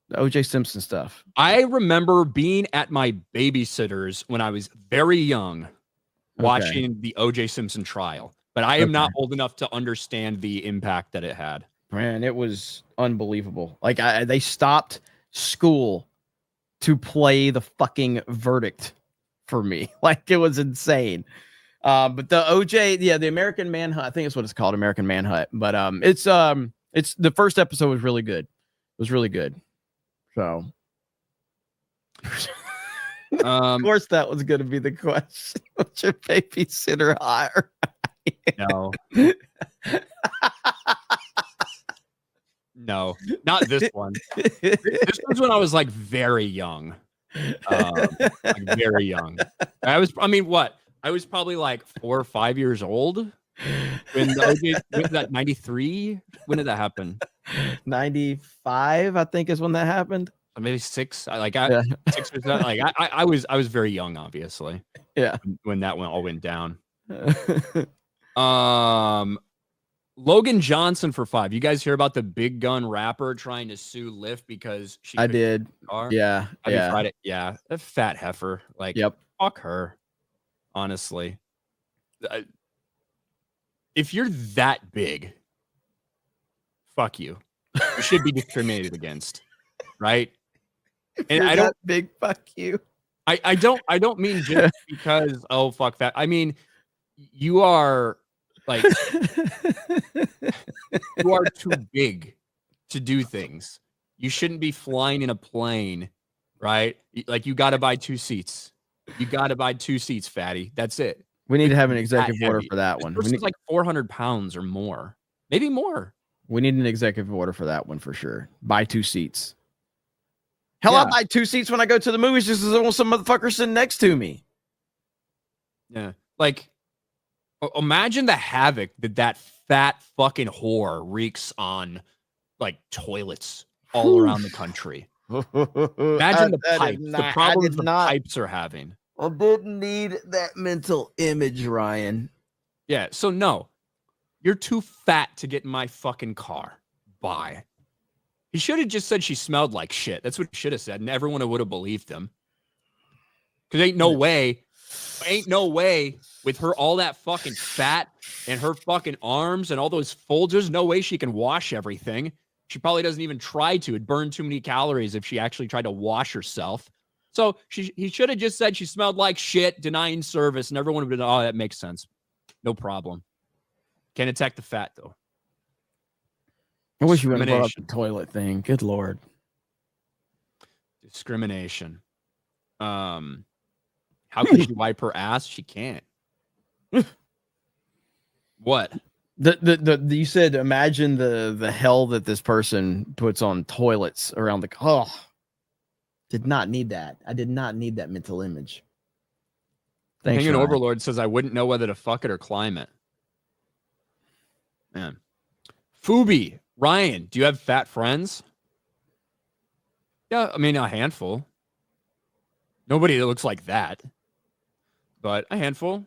The OJ Simpson stuff. I remember being at my babysitter's when I was very young, watching the OJ Simpson trial. But I am not old enough to understand the impact that it had. Man, it was unbelievable. Like they stopped school to play the fucking verdict for me. Like it was insane. But the OJ, the American Manhunt, I think it's what it's called, American Manhunt. But it's the first episode was really good. It was really good. So of course that was gonna be the question. What's your babysitter hire? No. No, not this one. This was when I was like very young. Like very young. I was probably like 4 or 5 years old when the OJ, when that 93. When did that happen? 95, I think, is when that happened. Maybe 6. 6 or 7. Like I was very young, obviously. Yeah. When that all went down. Logan Johnson for 5. You guys hear about the big gun rapper trying to sue Lyft because she? I did. Yeah. Friday. Yeah. A fat heifer. Like, yep. Fuck her. Honestly, if you're that big, fuck you. You should be discriminated against, right? And I don't big fuck you. I don't mean just because fuck that. I mean, you are like you are too big to do things. You shouldn't be flying in a plane, right? Like you got to buy 2 seats. You got to buy 2 seats, fatty. That's it. We need to have an executive order for that one. This like 400 pounds or more, maybe more. We need an executive order for that one for sure. Buy 2 seats. Hell, I'll buy 2 seats when I go to the movies just because I want some motherfucker sitting next to me. Yeah. Like, imagine the havoc that fat fucking whore wreaks on like toilets all around the country. Imagine the problems the pipes are having. I didn't need that mental image, Ryan. Yeah. So no, you're too fat to get in my fucking car. Bye. He should have just said she smelled like shit. That's what he should have said, and everyone would have believed him. Because ain't no way with her all that fucking fat and her fucking arms and all those folds. There's no way she can wash everything. She probably doesn't even try to. It'd burn too many calories if she actually tried to wash herself. So he should have just said she smelled like shit, denying service, and everyone would have been, oh, that makes sense. No problem. Can't attack the fat, though. I wish you wouldn't brought up the toilet thing. Good Lord. Discrimination. How can she wipe her ass? She can't. What? You said imagine the hell that this person puts on toilets around the did not need that. I did not need that mental image. Thanks, Hanging Ryan. Overlord says I wouldn't know whether to fuck it or climb it. Man. Fubi, Ryan, do you have fat friends? Yeah, I mean a handful. Nobody that looks like that. But a handful.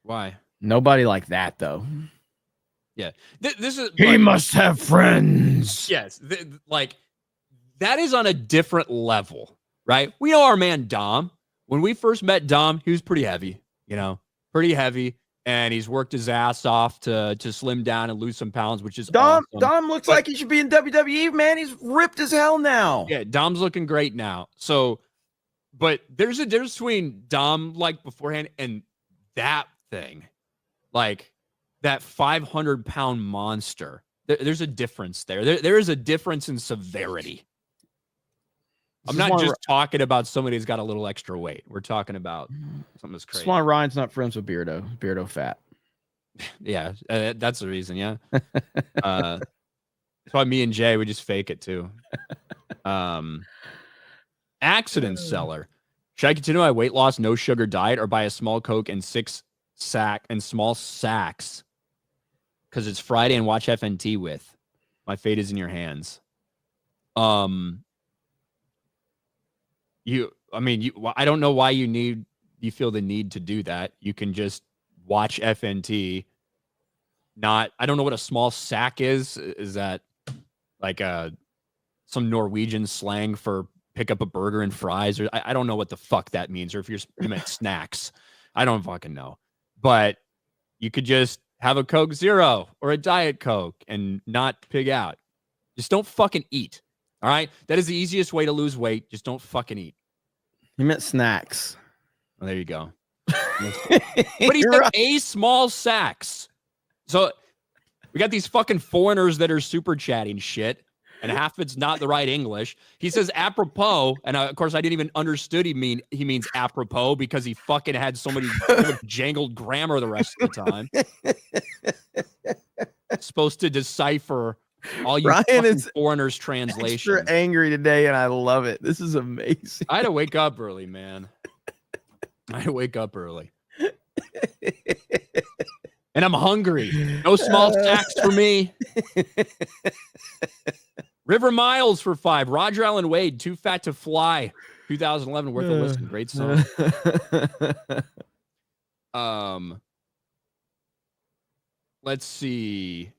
Why? Nobody like that though. Yeah. This is He must have friends. Yes. Like that is on a different level, right? We know our man Dom. When we first met Dom, he was pretty heavy, pretty heavy. And he's worked his ass off to slim down and lose some pounds, which is Dom. awesome. Dom looks like he should be in WWE, man. He's ripped as hell now. Yeah, Dom's looking great now. So, but there's a difference between Dom like beforehand and that thing, like that 500-pound monster. There's a difference there. There is a difference in severity. I'm not just talking about somebody who's got a little extra weight. We're talking about something that's crazy. That's why Ryan's not friends with Beardo. Beardo fat. Yeah, that's the reason. Yeah. That's why me and Jay, we just fake it too. Accident seller. Should I continue my weight loss, no sugar diet, or buy a small Coke and small sacks? Because it's Friday and watch FNT with. My fate is in your hands. I don't know why you feel the need to do that. You can just watch FNT. I don't know what a small sack is. Is that like some Norwegian slang for pick up a burger and fries? Or I don't know what the fuck that means. Or if you meant snacks, I don't fucking know. But you could just have a Coke Zero or a Diet Coke and not pig out. Just don't fucking eat. All right? That is the easiest way to lose weight. Just don't fucking eat. He meant snacks. Well, there you go. But he said a small sacks. So we got these fucking foreigners that are super chatting shit, and half of it's not the right English. He says apropos, and of course I didn't even understood he means apropos because he fucking had so much jangled grammar the rest of the time. Supposed to decipher all you foreigners' translation. Extra angry today, and I love it. This is amazing. I had to wake up early, man. I had to wake up early. And I'm hungry. No small sacks for me. River Miles for 5. Roger Allen Wade, Too Fat to Fly. 2011, worth a listen. Great song. Let's see.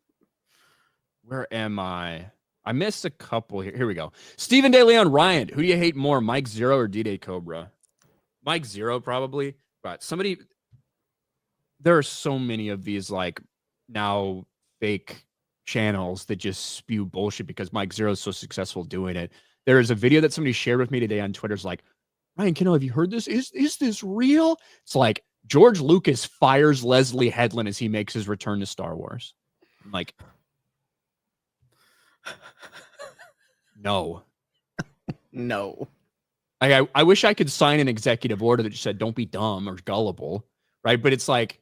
Where am I? I missed a couple here. Here we go. Stephen De Leon Ryan. Who do you hate more, Mike Zero or D-Day Cobra? Mike Zero, probably. But somebody... There are so many of these, like, now fake channels that just spew bullshit because Mike Zero is so successful doing it. There is a video that somebody shared with me today on Twitter. It's like, Ryan Kendall, have you heard this? Is this real? It's like George Lucas fires Leslye Headland as he makes his return to Star Wars. I'm like... No. I wish I could sign an executive order that just said, don't be dumb or gullible, right? But it's like,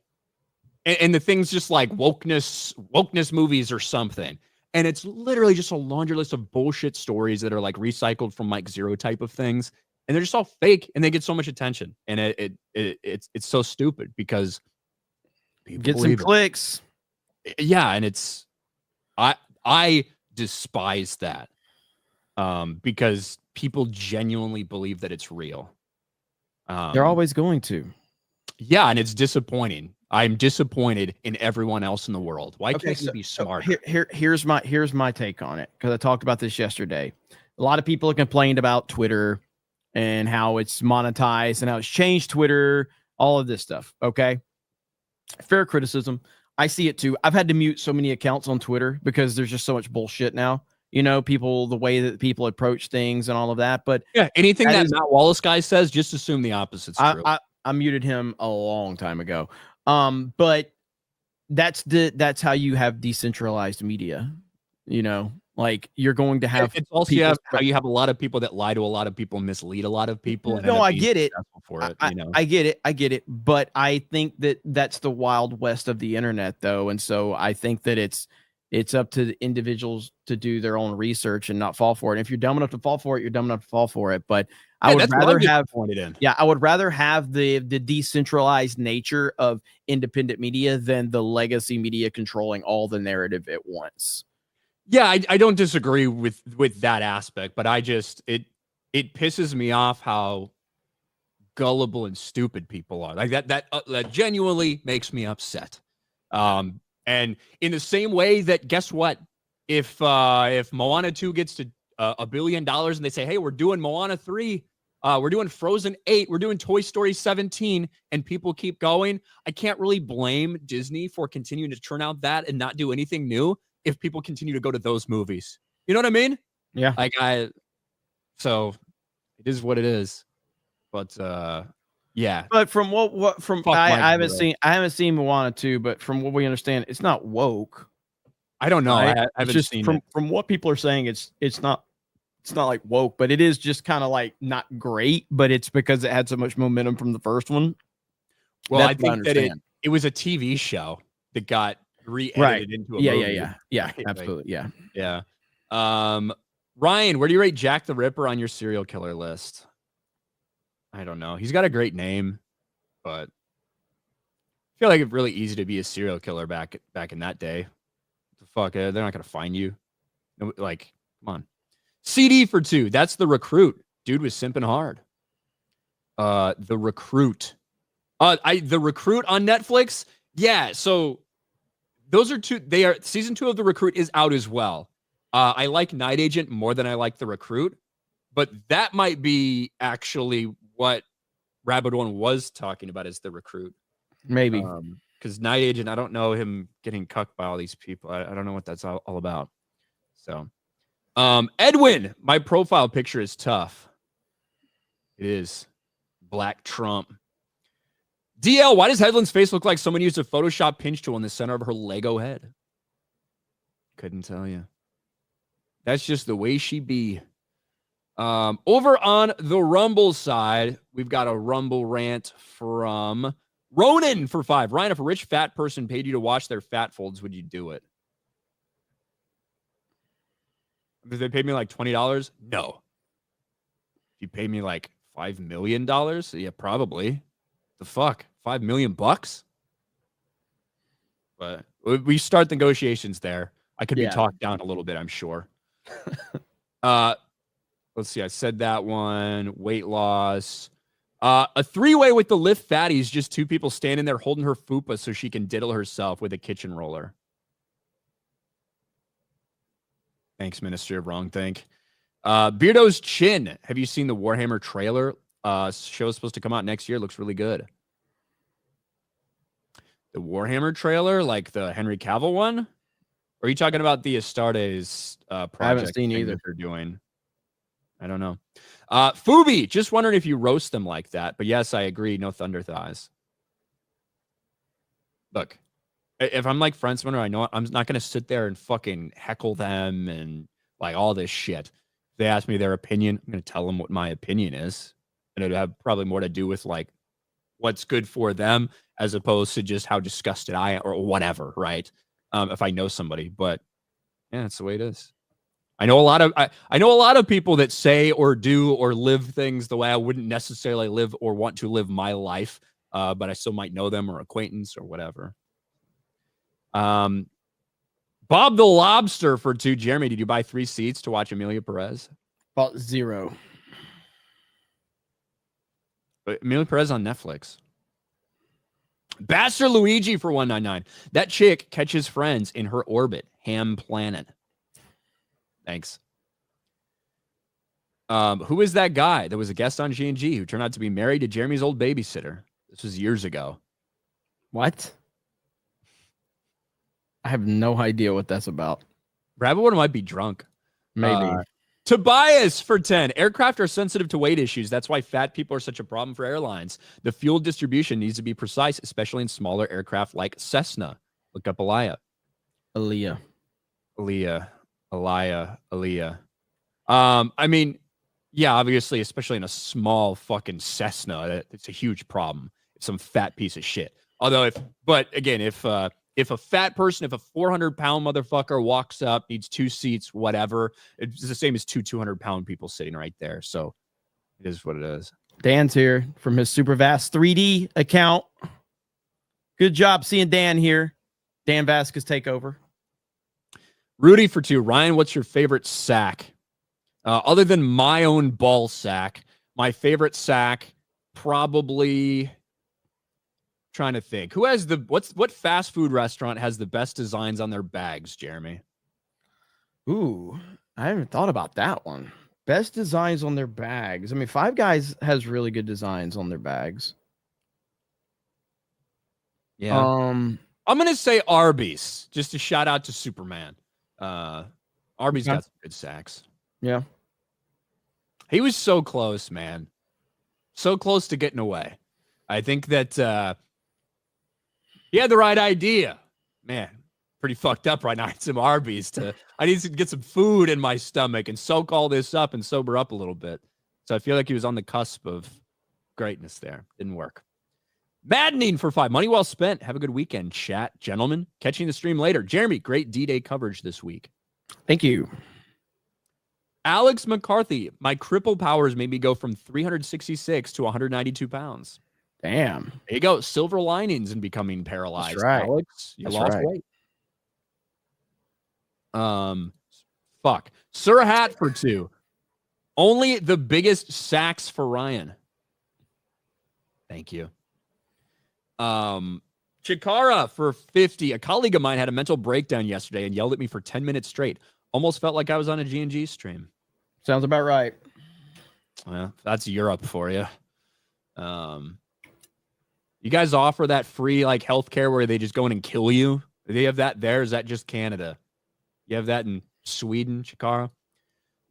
and the thing's just like wokeness movies or something. And it's literally just a laundry list of bullshit stories that are like recycled from Mike Zero type of things. And they're just all fake and they get so much attention. And it's so stupid because people get some clicks. Yeah. And it's, I despise that because people genuinely believe that it's real. They're always going to. Yeah, and it's disappointing. I'm disappointed in everyone else in the world. Why can't you be smart? Here's my take on it, because I talked about this yesterday. A lot of people have complained about Twitter and how it's monetized and how it's changed Twitter, all of this stuff. Okay. Fair criticism. I see it too. I've had to mute so many accounts on Twitter because there's just so much bullshit now. You know, the way that people approach things and all of that. But yeah, anything that Matt Wallace guy says, just assume the opposite's true. I muted him a long time ago. But that's how you have decentralized media. You know, like you're going to have. It's also how you have a lot of people that lie to a lot of people, mislead a lot of people. And No, end up I being get it. successful for it, you know? I get it. But I think that's the wild west of the internet, though, and so I think that it's up to the individuals to do their own research and not fall for it. And if you're dumb enough to fall for it, you're dumb enough to fall for it. But I would rather have I would rather have the decentralized nature of independent media than the legacy media controlling all the narrative at once. Yeah, I don't disagree with that aspect, but it pisses me off how gullible and stupid people are. Like that genuinely makes me upset. And in the same way that, guess what? If Moana 2 gets to $1 billion and they say, hey, we're doing Moana 3, we're doing Frozen 8, we're doing Toy Story 17, and people keep going, I can't really blame Disney for continuing to churn out that and not do anything new if people continue to go to those movies. You know what I mean? Yeah. So it is what it is. But yeah. But from I haven't seen Moana 2, but from what we understand, it's not woke. I don't know. Right? I haven't just seen from what people are saying, it's not like woke, but it is just kind of like not great, but it's because it had so much momentum from the first one. Well, I think that it was a TV show that got re-edited into a movie. Yeah, right? absolutely. Like, yeah. Ryan, where do you rate Jack the Ripper on your serial killer list? I don't know. He's got a great name, but I feel like it's really easy to be a serial killer back in that day. The fuck, they're not gonna find you. Like, come on. CD for 2. That's The Recruit. Dude was simping hard. The Recruit. The Recruit on Netflix. Yeah. So those are two. Season 2 of The Recruit is out as well. I like Night Agent more than I like The Recruit, but that might be actually what Rabbit One was talking about is The Recruit. Maybe. Because Night Agent, I don't know him getting cucked by all these people. I don't know what that's all about. So, Edwin, my profile picture is tough. It is. Black Trump. DL, why does Headland's face look like someone used a Photoshop pinch tool in the center of her Lego head? Couldn't tell you. That's just the way she be. Over on the Rumble side, we've got a Rumble rant from Ronan for 5. Ryan, if a rich fat person paid you to watch their fat folds, would you do it? If they paid me like $20, no. If you paid me like $5 million, yeah, probably. The fuck, $5 million bucks? But we start negotiations there. I could be talked down a little bit, I'm sure. Let's see. I said that one. Weight loss. A 3-way with the lift fatties. Just 2 people standing there holding her fupa so she can diddle herself with a kitchen roller. Thanks, Minister of Wrong Think. Beardo's Chin. Have you seen the Warhammer trailer? Show's supposed to come out next year. Looks really good. The Warhammer trailer, like the Henry Cavill one? Or are you talking about the Astartes project? I haven't seen either. That they're doing. I don't know. Fubi, just wondering if you roast them like that. But yes, I agree. No thunder thighs. Look, if I'm like friends with her, I know I'm not going to sit there and fucking heckle them and like all this shit. If they ask me their opinion, I'm going to tell them what my opinion is. And it'd have probably more to do with like what's good for them as opposed to just how disgusted I am or whatever, right? If I know somebody. But yeah, that's the way it is. I know a lot of people that say or do or live things the way I wouldn't necessarily live or want to live my life, but I still might know them or acquaintance or whatever. Bob the Lobster for 2. Jeremy, did you buy 3 seats to watch Amelia Perez? Bought 0. But Amelia Perez on Netflix. Bastard Luigi for 199. That chick catches friends in her orbit. Ham planet. Thanks. Who is that guy that was a guest on G&G who turned out to be married to Jeremy's old babysitter? This was years ago. What? I have no idea what that's about. Rabbitwater might be drunk. Maybe. Tobias for 10. Aircraft are sensitive to weight issues. That's why fat people are such a problem for airlines. The fuel distribution needs to be precise, especially in smaller aircraft like Cessna. Look up Aaliyah. Aaliyah. I mean, yeah, obviously, especially in a small fucking Cessna, it's a huge problem. It's some fat piece of shit. Although, if a fat person, if a 400-pound motherfucker walks up, needs 2 seats, whatever, it's the same as 200-pound people sitting right there. So it is what it is. Dan's here from his Super Vast 3D account. Good job seeing Dan here. Dan Vasquez take over. Rudy for 2. Ryan, what's your favorite sack? Other than my own ball sack, my favorite sack probably. Trying to think. Who has what fast food restaurant has the best designs on their bags, Jeremy? Ooh, I haven't thought about that one. Best designs on their bags. I mean, Five Guys has really good designs on their bags. Yeah. I'm gonna say Arby's, just to shout out to Superman. Arby's got some good sacks. Yeah. He was so close, man. So close to getting away. I think that he had the right idea. Man, pretty fucked up right now. I need some Arby's. I need to get some food in my stomach and soak all this up and sober up a little bit. So I feel like he was on the cusp of greatness there. Didn't work. Maddening for 5. Money well spent. Have a good weekend, chat. Gentlemen, catching the stream later. Jeremy, great D-Day coverage this week. Thank you. Alex McCarthy, my cripple powers made me go from 366 to 192 pounds. Damn. There you go. Silver linings in becoming paralyzed. That's right. Alex, you That's lost right. weight. Fuck. Sir Hat for 2. Only the biggest sacks for Ryan. Thank you. Chikara for 50. A colleague of mine had a mental breakdown yesterday and yelled at me for 10 minutes straight. Almost felt like I was on a G&G stream. Sounds about right. Well, that's Europe for you. You guys offer that free like healthcare where they just go in and kill you? Do they have that there? Is that just Canada? You have that in Sweden, Chikara?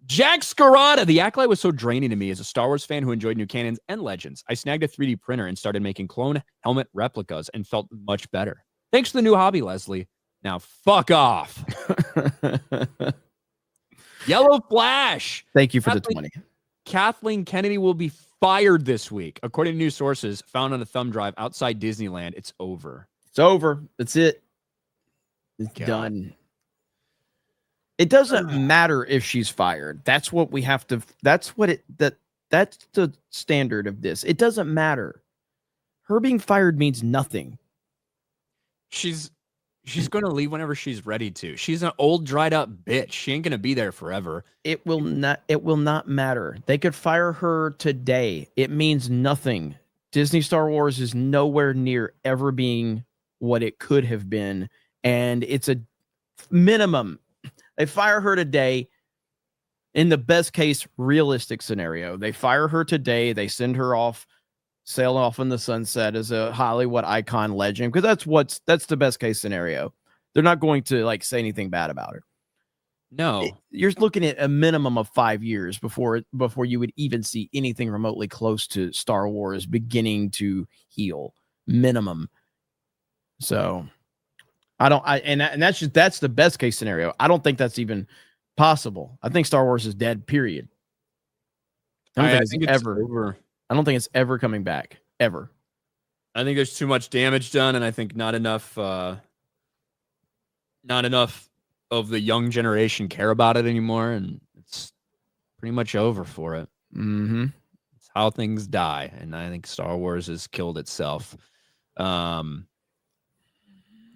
Jack Scarata. The Acolyte was so draining to me as a Star Wars fan who enjoyed new canons and legends. I snagged a 3D printer and started making clone helmet replicas and felt much better. Thanks for the new hobby, Leslye. Now fuck off. Yellow Flash. Thank you for the 20. Kathleen Kennedy will be fired this week. According to new sources found on a thumb drive outside Disneyland, it's over. It's over. That's it. It's done. It doesn't matter if she's fired. That's what we have to. That's the standard of this. It doesn't matter. Her being fired means nothing. She's going to leave whenever she's ready to. She's an old, dried up bitch. She ain't going to be there forever. It will not matter. They could fire her today. It means nothing. Disney Star Wars is nowhere near ever being what it could have been. And it's a minimum. They fire her today. In the best case, realistic scenario, they fire her today. They send her off, sail off in the sunset as a Hollywood icon legend, because that's the best case scenario. They're not going to like say anything bad about her. No, you're looking at a minimum of 5 years before you would even see anything remotely close to Star Wars beginning to heal. Minimum. So that's the best case scenario. I don't think that's even possible. I think Star Wars is dead, period. I don't think it's over. I don't think it's ever coming back, ever. I think there's too much damage done, and I think not enough of the young generation care about it anymore, and it's pretty much over for it. Mm-hmm. It's how things die, and I think Star Wars has killed itself.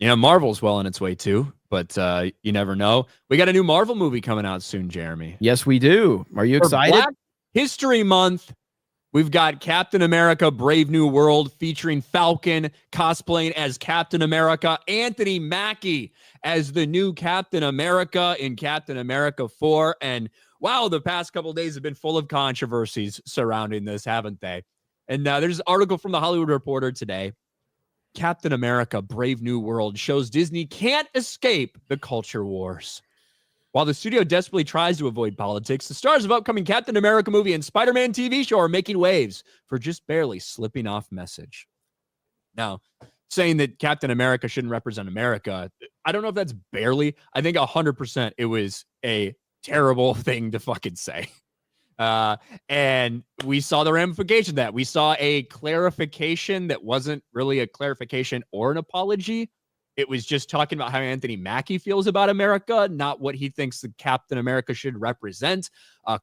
Marvel's well on its way too, but you never know. We got a new Marvel movie coming out soon, Jeremy. Yes, we do. Are you excited? Black History Month. We've got Captain America Brave New World featuring Falcon cosplaying as Captain America, Anthony Mackie as the new Captain America in Captain America 4. And wow, the past couple of days have been full of controversies surrounding this, haven't they? And there's an article from The Hollywood Reporter today. Captain America Brave New World shows Disney can't escape the culture wars. While the studio desperately tries to avoid politics, the stars of upcoming Captain America movie and Spider-Man TV show are making waves for just barely slipping off message. Now, saying that Captain America shouldn't represent America. I don't know if that's barely. I think 100% it was a terrible thing to fucking say. And we saw the ramification of that. We saw a clarification that wasn't really a clarification or an apology. It was just talking about how Anthony Mackie feels about America, not what he thinks the Captain America should represent.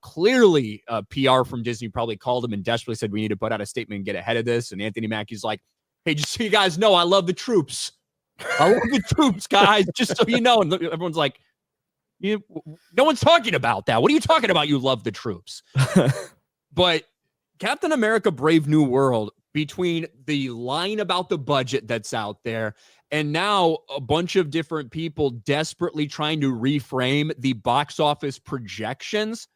Clearly, PR from Disney probably called him and desperately said, we need to put out a statement and get ahead of this. And Anthony Mackie's like, hey, just so you guys know, I love the troops. I love the troops, guys, just so you know. And everyone's like, no one's talking about that. What are you talking about? You love the troops. But Captain America Brave New World, between the line about the budget that's out there and now a bunch of different people desperately trying to reframe the box office projections,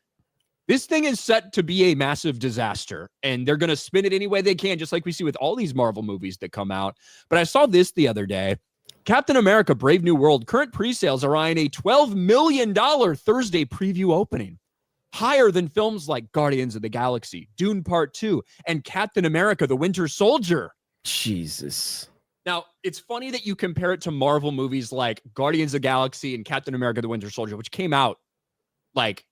this thing is set to be a massive disaster, and they're going to spin it any way they can, just like we see with all these Marvel movies that come out. But I saw this the other day. Captain America Brave New World, current pre-sales are eyeing a $12 million Thursday preview opening, higher than films like Guardians of the Galaxy, Dune Part 2, and Captain America the Winter Soldier. Jesus. Now, it's funny that you compare it to Marvel movies like Guardians of the Galaxy and Captain America the Winter Soldier, which came out like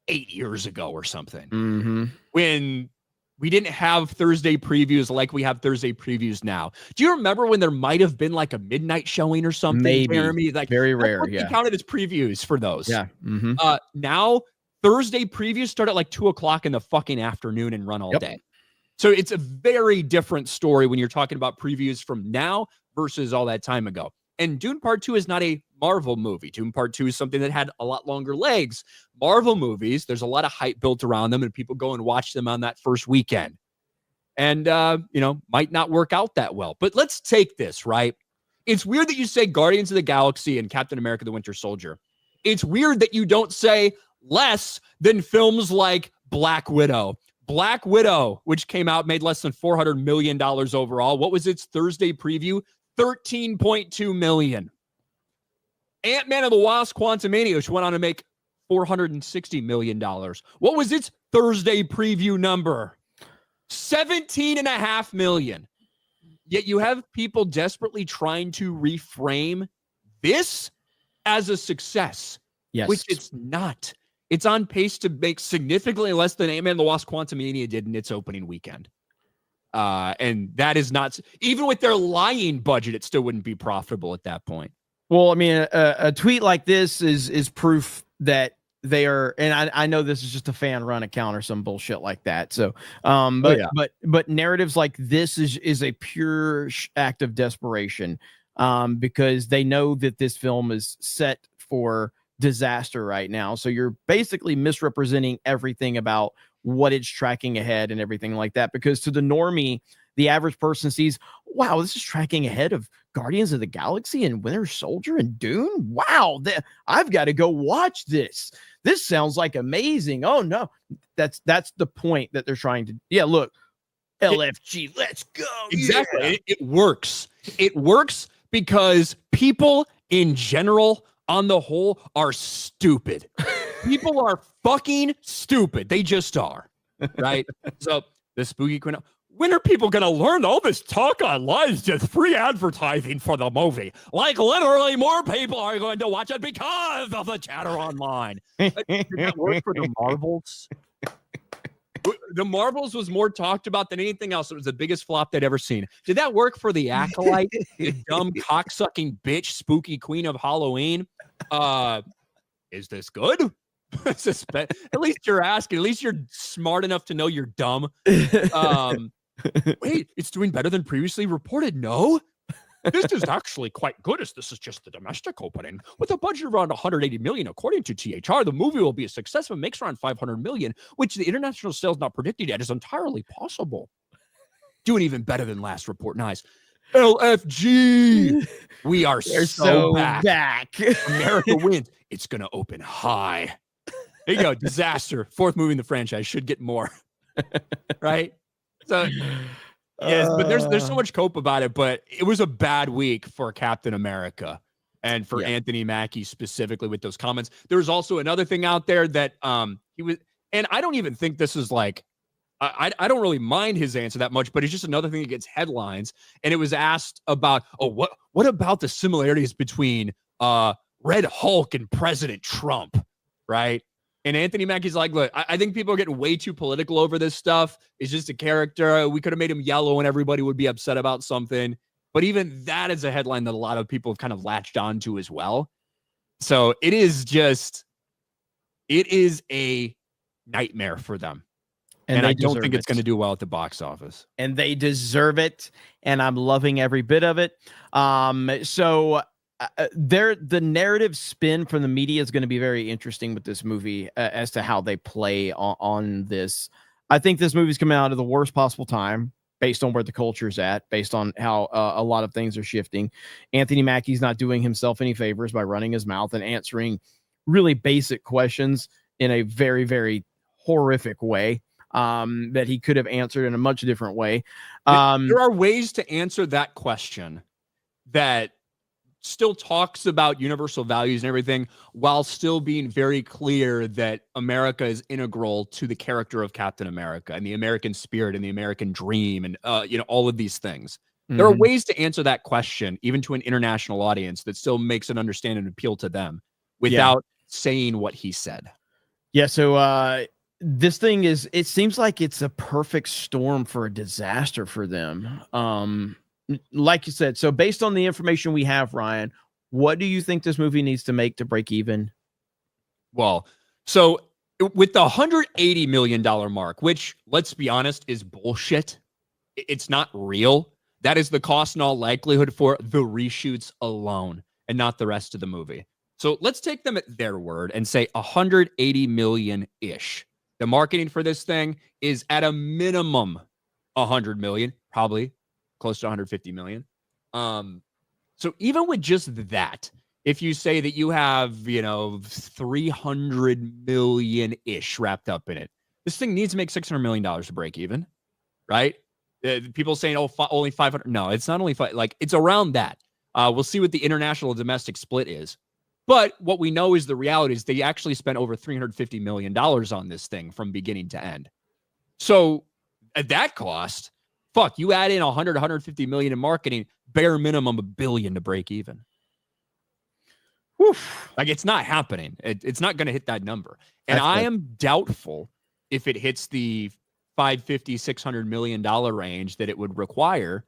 8 years ago or something, when we didn't have Thursday previews like we have Thursday previews now. Do you remember when there might have been like a midnight showing or something? Maybe. Jeremy? Like, very rare. They counted as previews for those. Yeah. Now Thursday previews start at like 2:00 in the fucking afternoon and run all day. So it's a very different story when you're talking about previews from now versus all that time ago. And Dune Part 2 is not a Marvel movie. Dune Part 2 is something that had a lot longer legs. Marvel movies, there's a lot of hype built around them, and people go and watch them on that first weekend. And, might not work out that well. But let's take this, right? It's weird that you say Guardians of the Galaxy and Captain America the Winter Soldier. It's weird that you don't say less than films like Black Widow. Black Widow, which came out, made less than $400 million overall. What was its Thursday preview? $13.2 million. Ant-Man and the Wasp Quantumania, which went on to make $460 million. What was its Thursday preview number? $17.5 million. Yet you have people desperately trying to reframe this as a success, which it's not. It's on pace to make significantly less than Ant-Man and the Wasp Quantumania did in its opening weekend. And that is not, even with their lying budget, it still wouldn't be profitable at that point. Well, I mean, a tweet like this is proof that they are, and I know this is just a fan run account or some bullshit like that. So, but narratives like this is a pure act of desperation, because they know that this film is set for disaster right now. So you're basically misrepresenting everything about what it's tracking ahead and everything like that, because to the normie, the average person sees, wow, this is tracking ahead of Guardians of the Galaxy and Winter Soldier and Dune. Wow, I've got to go watch this. This sounds like amazing. Oh no, that's the point that they're trying to. Yeah, look, LFG, let's go. Exactly, yeah. It works. It works because people in general, on the whole, are stupid. People are fucking stupid. They just are, right? So the Spooky Queen. When are people going to learn all this talk online is just free advertising for the movie? Like, literally more people are going to watch it because of the chatter online. Did that work for the Marvels? The Marvels was more talked about than anything else. It was the biggest flop they'd ever seen. Did that work for the Acolyte, the dumb cocksucking bitch Spooky Queen of Halloween? Is this good? At least you're asking. At least you're smart enough to know you're dumb. Wait, it's doing better than previously reported. No, this is actually quite good, as this is just the domestic opening. With a budget of around $180 million, according to THR, the movie will be a success and makes around $500 million, which the international sales not predicted yet is entirely possible. Doing even better than last report. Nice. LFG. We are so back. America wins. It's going to open high. There you go. Disaster. Fourth movie in the franchise. Should get more. Right? So, yes, but there's so much cope about it, but it was a bad week for Captain America and for Anthony Mackie specifically with those comments. There was also another thing out there that he was, and I don't even think this is like I don't really mind his answer that much, but it's just another thing that gets headlines. And it was asked about, what about the similarities between Red Hulk and President Trump, right? And Anthony Mackie's like, look, I think people are getting way too political over this stuff. It's just a character. We could have made him yellow and everybody would be upset about something. But even that is a headline that a lot of people have kind of latched onto as well. So it is a nightmare for them. And I don't think it's going to do well at the box office. And they deserve it. And I'm loving every bit of it. The narrative spin from the media is going to be very interesting with this movie as to how they play on this. I think this movie's coming out at the worst possible time based on where the culture's at, based on how a lot of things are shifting. Anthony Mackie's not doing himself any favors by running his mouth and answering really basic questions in a very, very horrific way that he could have answered in a much different way. There are ways to answer that question that still talks about universal values and everything while still being very clear that America is integral to the character of Captain America and the American spirit and the American dream and all of these things. There are ways to answer that question even to an international audience that still makes it understand and appeal to them without saying what he said. Yeah, so this thing it seems like it's a perfect storm for a disaster for them. Like you said, so based on the information we have, Ryan, what do you think this movie needs to make to break even? Well, so with the $180 million mark, which, let's be honest, is bullshit. It's not real. That is the cost in all likelihood for the reshoots alone and not the rest of the movie. So let's take them at their word and say 180 million-ish. The marketing for this thing is at a minimum 100 million, probably close to 150 million. So even with just that, if you say that you have, 300 million-ish wrapped up in it, this thing needs to make $600 million to break even, right? People saying, only 500. No, it's not only five. Like, it's around that. We'll see what the international domestic split is. But what we know is the reality is they actually spent over $350 million on this thing from beginning to end. So at that cost, you add in 150 million in marketing, bare minimum $1 billion to break even. Oof. Like, it's not happening. It's not going to hit that number. And I am doubtful if it hits the $550-600 million range that it would require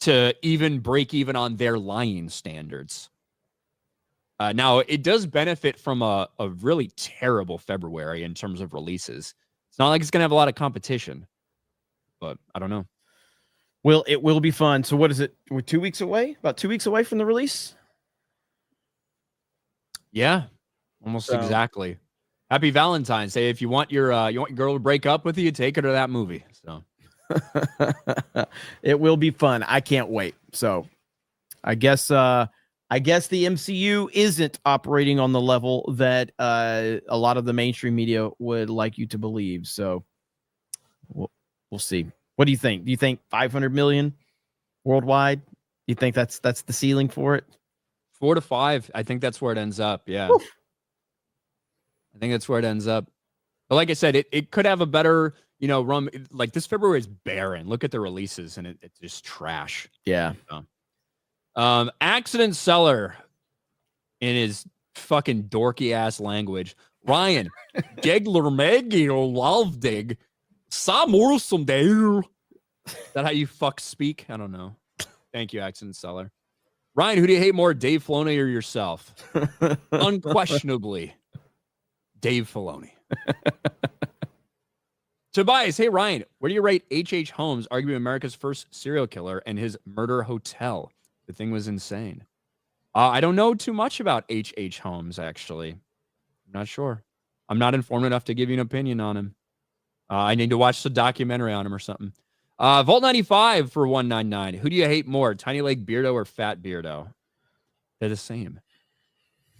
to even break even on their lying standards. Now, it does benefit from a really terrible February in terms of releases. It's not like it's going to have a lot of competition, but I don't know. Well, it will be fun. So what is it? We're 2 weeks away? About 2 weeks away from the release? Yeah, almost exactly. Happy Valentine's Day. If you want your girl to break up with you, take her to that movie. So it will be fun. I can't wait. So I guess the MCU isn't operating on the level that a lot of the mainstream media would like you to believe. So we'll see. What do you think? Do you think 500 million worldwide? Do you think that's the ceiling for it? 4 to 5. I think that's where it ends up. Yeah. Woof. I think that's where it ends up. But like I said, it could have a better, run. Like, this February is barren. Look at the releases and it's just trash. Yeah. Accident Seller in his fucking dorky ass language. Ryan, Geglermegio Lavdig, Samursum there. Is that how you speak? I don't know. Thank you, Accident Seller. Ryan, who do you hate more, Dave Filoni or yourself? Unquestionably, Dave Filoni. Tobias, hey Ryan, where do you rate H.H. Holmes, arguably America's first serial killer, and his murder hotel? The thing was insane. I don't know too much about H.H. Holmes, actually. I'm not sure. I'm not informed enough to give you an opinion on him. I need to watch the documentary on him or something. Vault 95 for 199. Who do you hate more, Tiny Leg Beardo or Fat Beardo? They're the same.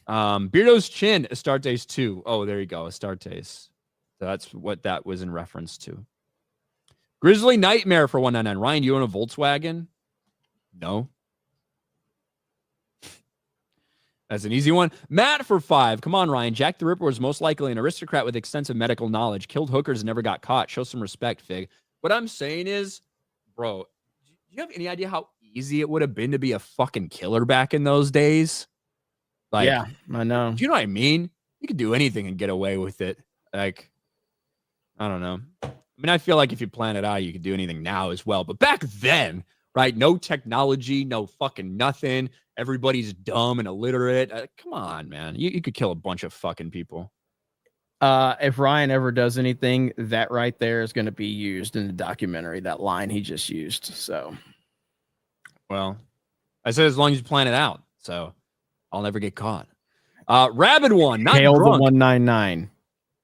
Beardo's chin, Astartes 2. Oh, there you go, Astartes. So that's what that was in reference to. Grizzly Nightmare for 199. Ryan, you own a Volkswagen? No. That's an easy one. Matt for 5. Come on, Ryan. Jack the Ripper was most likely an aristocrat with extensive medical knowledge. Killed hookers and never got caught. Show some respect, Fig. What I'm saying is, bro, do you have any idea how easy it would have been to be a fucking killer back in those days? Like, yeah, I know. Do you know what I mean? You could do anything and get away with it. Like, I don't know. I mean, I feel like if you plan it out, you could do anything now as well. But back then, right? No technology, no fucking nothing. Everybody's dumb and illiterate. Come on, man. You could kill a bunch of fucking people. If Ryan ever does anything, that right there is going to be used in the documentary, that line he just used. So, well, I said as long as you plan it out. So I'll never get caught. Rabid one, not Hail drunk. the 199.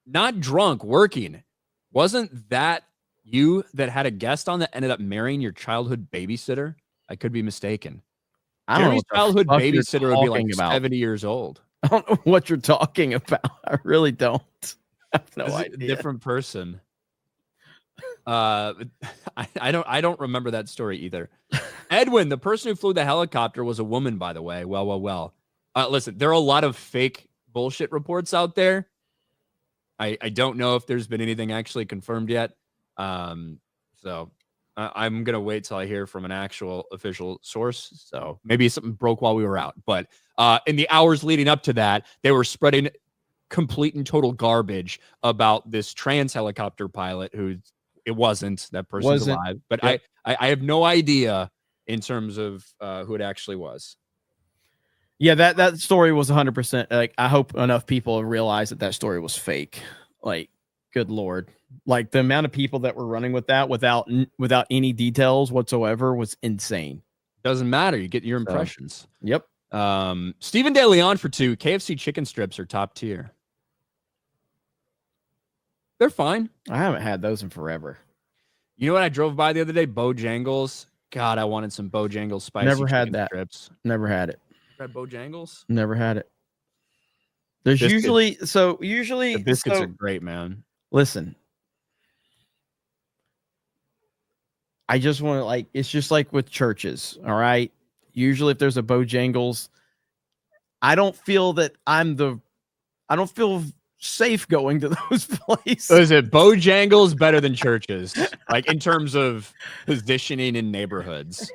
Not drunk, working. Wasn't that you that had a guest on that ended up marrying your childhood babysitter? I could be mistaken. I don't know Jeremy's what the childhood fuck you're babysitter would be like talking about. 70 years old. I don't know what you're talking about. I really don't. I have no This is a idea. different person. I don't remember that story either. Edwin, the person who flew the helicopter was a woman, by the way. Well. Listen, there are a lot of fake bullshit reports out there. I don't know if there's been anything actually confirmed yet. So I'm gonna wait till I hear from an actual official source. So maybe something broke while we were out. But in the hours leading up to that, they were spreading complete and total garbage about this trans helicopter pilot who it wasn't. That person's alive. But Yep. I have no idea in terms of who it actually was. Yeah, that story was 100%. Like, I hope enough people realize that story was fake. Like, good Lord. Like, the amount of people that were running with that without any details whatsoever was insane. Doesn't matter. You get your impressions. Yep. Stephen De Leon for 2. KFC chicken strips are top tier. They're fine. I haven't had those in forever. You know what I drove by the other day? Bojangles. God, I wanted some Bojangles spicy Never had chicken that. strips. Never had it. Tried Bojangles? Never had it. There's Biscuits. usually The biscuits are great, man. Listen. I just want to, like, it's just like with churches, all right? Usually if there's a Bojangles, I don't feel safe going to those places. Is it Bojangles better than churches? Like in terms of positioning in neighborhoods.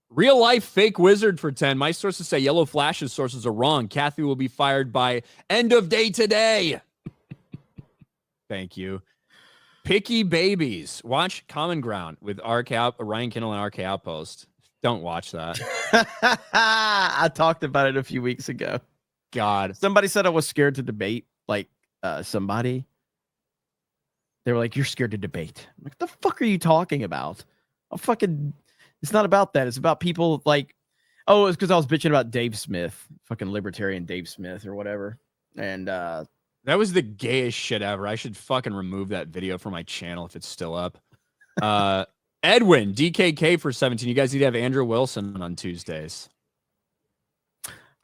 Real life fake wizard for 10. My sources say Yellow Flash's sources are wrong. Kathy will be fired by end of day today. Thank you. Picky Babies. Watch Common Ground with Ryan Kindle and RK Outpost. Don't watch that. I talked about it a few weeks ago. God. Somebody said I was scared to debate. Like, somebody. They were like, "You're scared to debate." I'm like, "What the fuck are you talking about?" It's not about that. It's about people like, oh, it's because I was bitching about Dave Smith, fucking libertarian Dave Smith or whatever. And that was the gayest shit ever. I should fucking remove that video from my channel if it's still up. Edwin, DKK for 17. You guys need to have Andrew Wilson on Tuesdays.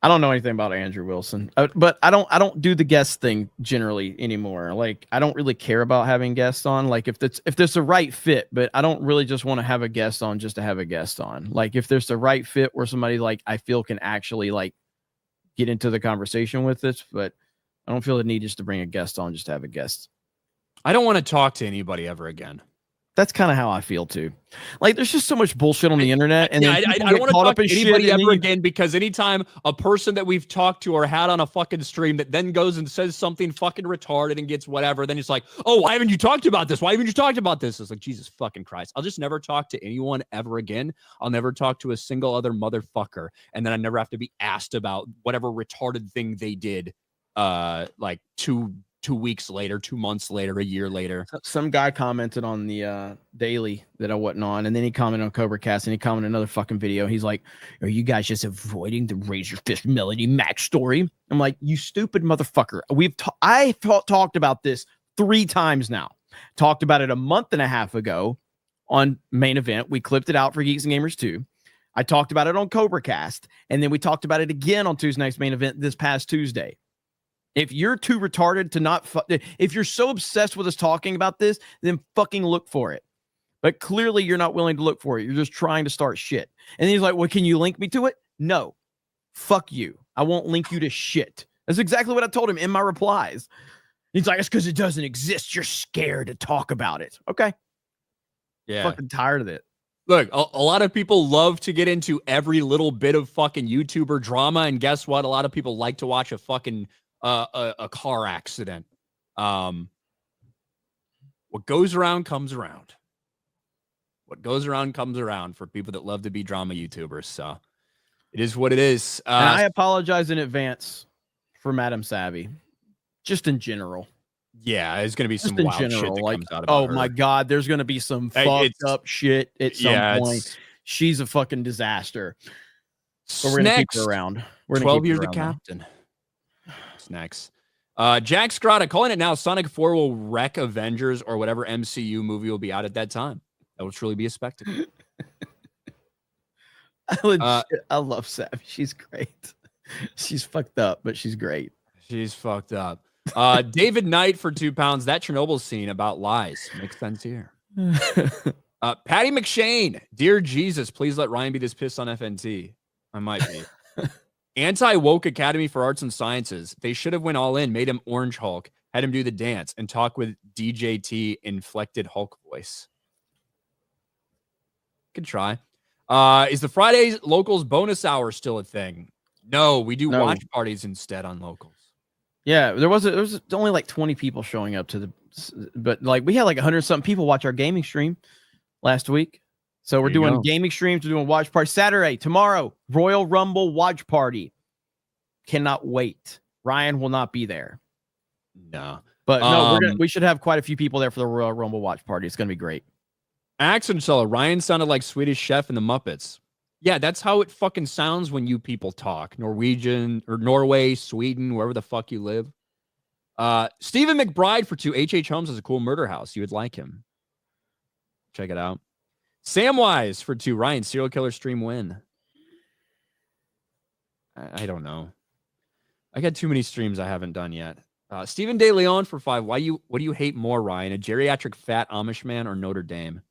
I don't know anything about Andrew Wilson, but I don't do the guest thing generally anymore. Like, I don't really care about having guests on. Like, if there's a right fit, but I don't really just want to have a guest on just to have a guest on. Like, if there's the right fit where somebody like I feel can actually like get into the conversation with this, but I don't feel the need just to bring a guest on just to have a guest. I don't want to talk to anybody ever again. That's kind of how I feel too. Like, there's just so much bullshit on the internet, and I don't want to talk to anybody ever again, because anytime a person that we've talked to or had on a fucking stream that then goes and says something fucking retarded and gets whatever, then it's like, oh, why haven't you talked about this? Why haven't you talked about this? It's like, Jesus fucking Christ. I'll just never talk to anyone ever again. I'll never talk to a single other motherfucker, and then I never have to be asked about whatever retarded thing they did, like 2 weeks later, 2 months later, a year later. Some guy commented on the daily that I wasn't on, and then he commented on Cobra Cast, and he commented another fucking video. He's like, "Are you guys just avoiding the Razor Fist Melody Mac story?" I'm like, "You stupid motherfucker. I talked about this 3 times now. Talked about it a month and a half ago on Main Event. We clipped it out for Geeks and Gamers 2. I talked about it on Cobra Cast, and then we talked about it again on Tuesday Night's Main Event this past Tuesday. If you're too retarded to not, if you're so obsessed with us talking about this, then fucking look for it. but clearly you're not willing to look for it. You're just trying to start shit. And he's like, well, can you link me to it? No. Fuck you. I won't link you to shit. That's exactly what I told him in my replies. He's like, it's because it doesn't exist. You're scared to talk about it. Okay. Yeah. Fucking tired of it. Look, a lot of people love to get into every little bit of fucking YouTuber drama. And guess what? A lot of people like to watch a fucking a car accident. What goes around comes around. What goes around comes around for people that love to be drama YouTubers. So it is what it is. And I apologize in advance for Madam Savvy. Just in general. Yeah, there's going to be some in wild shit general, that like, comes out about her. my God, there's going to be some fucked up shit at some point. She's a fucking disaster. But we're going to keep her around. We're 12 years the captain. What's next? Jack Scrotta calling it now. Sonic 4 will wreck Avengers or whatever MCU movie will be out at that time. That will truly be a spectacle. I love Savvy. She's great. She's fucked up, but she's great. She's fucked up. David Knight for £2. That Chernobyl scene about lies makes sense here. Patty McShane, dear Jesus, please let Ryan be this pissed on FNT. I might be. Anti-woke Academy for Arts and Sciences. They should have went all in, made him Orange Hulk, had him do the dance, and talk with DJT inflected Hulk voice. Could try. Is the Fridays locals bonus hour still a thing? No, we do watch parties instead on locals. Yeah, there was only like 20 people showing up to the, but like we had like 100 something people watch our gaming stream last week. So we're doing gaming streams, we're doing watch party Saturday, tomorrow, Royal Rumble watch party. Cannot wait. Ryan will not be there. No. But no, we should have quite a few people there for the Royal Rumble watch party. It's going to be great. Accent seller, Ryan sounded like Swedish Chef in the Muppets. Yeah, that's how it fucking sounds when you people talk. Norwegian or Norway, Sweden, wherever the fuck you live. Stephen McBride for 2. H.H. Holmes has a cool murder house. You would like him. Check it out. Samwise for 2. Ryan, serial killer stream win. I don't know. I got too many streams I haven't done yet. Stephen De Leon for 5. What do you hate more, Ryan? A geriatric fat Amish man or Notre Dame?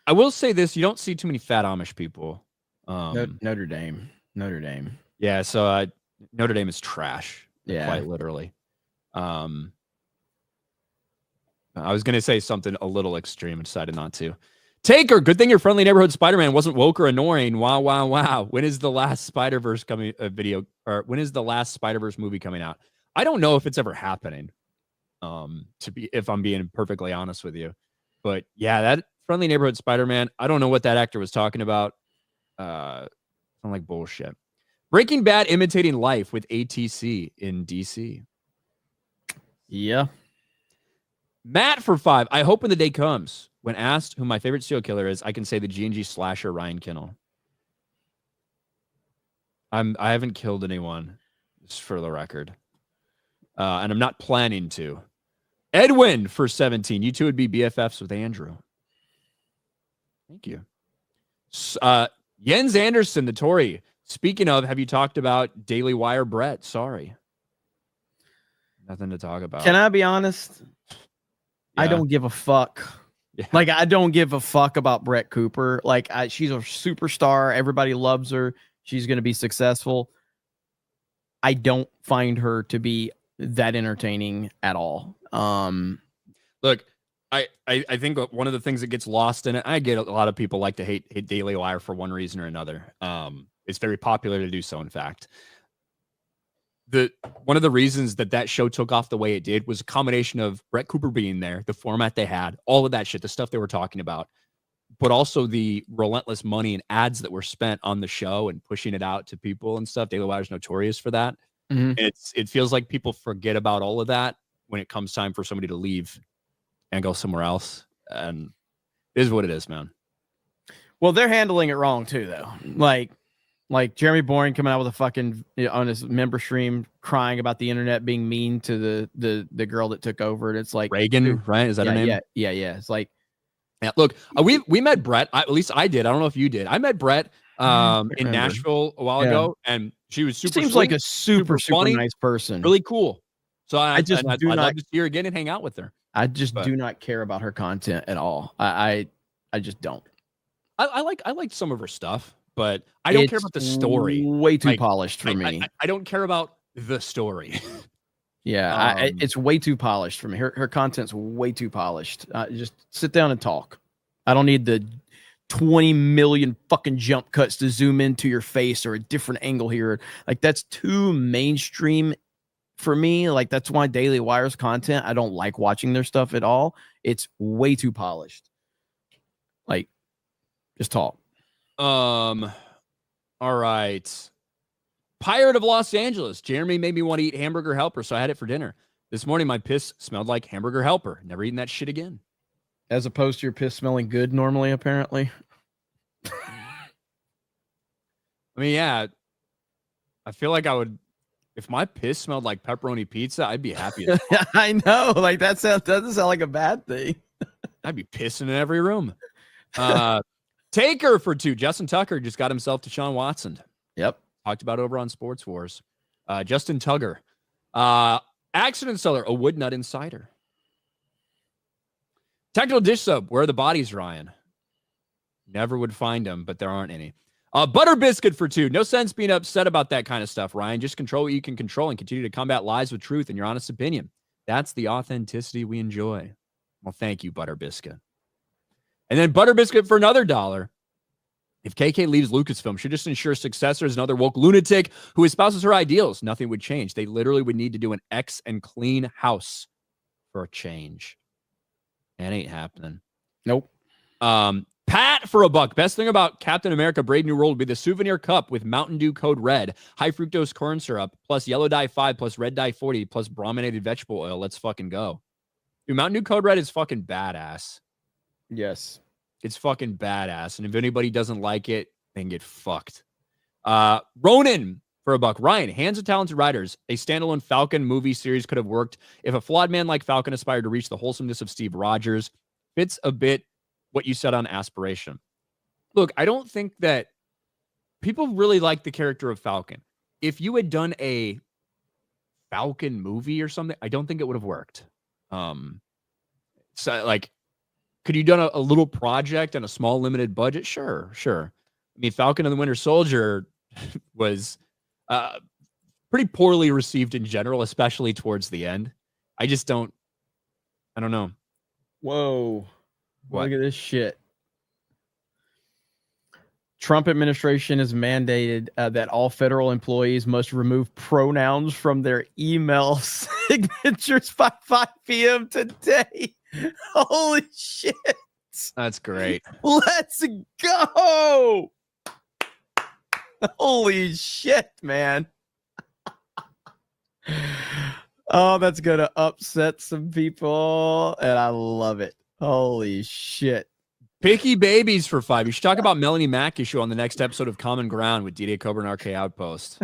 I will say this: you don't see too many fat Amish people. Notre Dame. Yeah, so Notre Dame is trash. Yeah, quite literally. I was gonna say something a little extreme and decided not to. Taker, good thing your friendly neighborhood Spider-Man wasn't woke or annoying. Wow. When is the last Spider-Verse coming video, or when is the last Spider-Verse movie coming out? I don't know if it's ever happening. If I'm being perfectly honest with you, but yeah, that friendly neighborhood Spider-Man, I don't know what that actor was talking about. Sound like bullshit. Breaking Bad imitating life with ATC in DC. Yeah. Matt for 5. I hope when the day comes, when asked who my favorite serial killer is, I can say the G&G slasher Ryan Kinnell. I haven't killed anyone, just for the record. And I'm not planning to. Edwin for 17. You two would be BFFs with Andrew. Thank you. Jens Anderson, the Tory. Speaking of, have you talked about Daily Wire Brett? Sorry. Nothing to talk about. Can I be honest? Yeah. I don't give a fuck. Yeah. Like, I don't give a fuck about Brett Cooper. Like, she's a superstar. Everybody loves her. She's going to be successful. I don't find her to be that entertaining at all. Look, I think one of the things that gets lost in it, I get a lot of people like to hate Daily Wire for one reason or another. It's very popular to do so, in fact. One of the reasons that show took off the way it did was a combination of Brett Cooper being there, the format they had, all of that shit, the stuff they were talking about, but also the relentless money and ads that were spent on the show and pushing it out to people and stuff. Daily Wire's notorious for that. Mm-hmm. And it feels like people forget about all of that when it comes time for somebody to leave and go somewhere else. And it is what it is, man. Well, they're handling it wrong too, though. Like Jeremy Boring coming out with a fucking on his member stream crying about the internet being mean to the girl that took over. And it's like Reagan, right? Is that her name? Yeah. It's like, yeah. Look, we met Brett. At least I did. I don't know if you did. I met Brett in Nashville a while ago, and she was super. Seems like a super funny, nice person. Really cool. So I just I'd do love not. to see her again and hang out with her. I just But- do not care about her content at all. I just don't. I like some of her stuff, but I don't care It's about the story. Way too Like, polished for me. I don't care about the story. Yeah, it's way too polished for me. Her content's way too polished. Just sit down and talk. I don't need the 20 million fucking jump cuts to zoom into your face or a different angle here. Like, that's too mainstream for me. Like, that's why Daily Wire's content, I don't like watching their stuff at all. It's way too polished. Like, just talk. All right. Pirate of Los Angeles. Jeremy made me want to eat hamburger helper, so I had it for dinner. This morning, my piss smelled like hamburger helper. Never eating that shit again. As opposed to your piss smelling good normally, apparently. I mean, yeah. I feel like I would, if my piss smelled like pepperoni pizza, I'd be happy. I know. Like, that doesn't sound like a bad thing. I'd be pissing in every room. Taker for 2. Justin Tucker just got himself to Deshaun Watson. Yep. Talked about over on Sports Wars. Justin Tugger. Accident seller, a wood nut insider. Technical dish sub, where are the bodies, Ryan? Never would find them, but there aren't any. Butter biscuit for 2. No sense being upset about that kind of stuff, Ryan. Just control what you can control and continue to combat lies with truth and your honest opinion. That's the authenticity we enjoy. Well, thank you, Butter Biscuit. And then Butter Biscuit for another $1. If KK leaves Lucasfilm, she'll just ensure successor is another woke lunatic who espouses her ideals. Nothing would change. They literally would need to do an X and clean house for a change. That ain't happening. Nope. Pat for $1. Best thing about Captain America Brave New World would be the souvenir cup with Mountain Dew code red, high fructose corn syrup, plus yellow dye 5, plus red dye 40, plus brominated vegetable oil. Let's fucking go. Dude, Mountain Dew code red is fucking badass. Yes. It's fucking badass. And if anybody doesn't like it, then get fucked. Ronan for $1. Ryan, Hands of Talented Riders, a standalone Falcon movie series could have worked if a flawed man like Falcon aspired to reach the wholesomeness of Steve Rogers. Fits a bit what you said on aspiration. Look, I don't think that people really like the character of Falcon. If you had done a Falcon movie or something, I don't think it would have worked. So like, could you done a little project on a small limited budget? Sure. I mean, Falcon and the Winter Soldier was pretty poorly received in general, especially towards the end. I don't know. Whoa. What? Look at this shit. Trump administration has mandated that all federal employees must remove pronouns from their email signatures by 5 p.m. today. Holy shit. That's great. Let's go. Holy shit, man. Oh, that's going to upset some people, and I love it. Holy shit. Picky Babies for 5. You should talk about Melanie Mack issue on the next episode of Common Ground with D-Day Cobra and RK Outpost.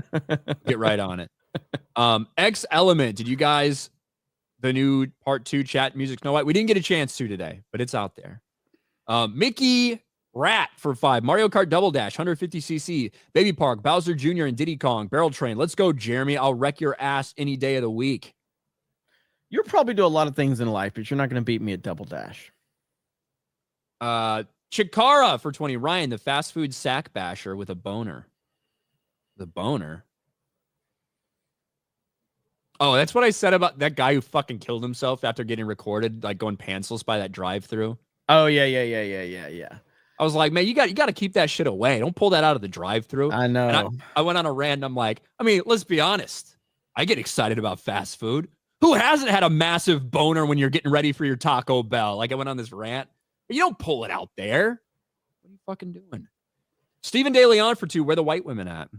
Get right on it. X Element. Did you guys, the new part 2 chat music Snow White? We didn't get a chance to today, but it's out there. Mickey Rat for 5. Mario Kart Double Dash, 150cc. Baby Park, Bowser Jr. and Diddy Kong. Barrel Train. Let's go, Jeremy. I'll wreck your ass any day of the week. You'll probably do a lot of things in life, but you're not going to beat me at Double Dash. Chikara for 20. Ryan, the fast food sack basher with a boner. The boner? Oh, that's what I said about that guy who fucking killed himself after getting recorded, like going pantsless by that drive-thru. Oh, yeah. I was like, man, you got to keep that shit away. Don't pull that out of the drive-thru. I know. And I went on a rant. And I'm like, I mean, let's be honest. I get excited about fast food. Who hasn't had a massive boner when you're getting ready for your Taco Bell? Like, I went on this rant. But you don't pull it out there. What are you fucking doing? Stephen De Leon for 2. Where the white women at?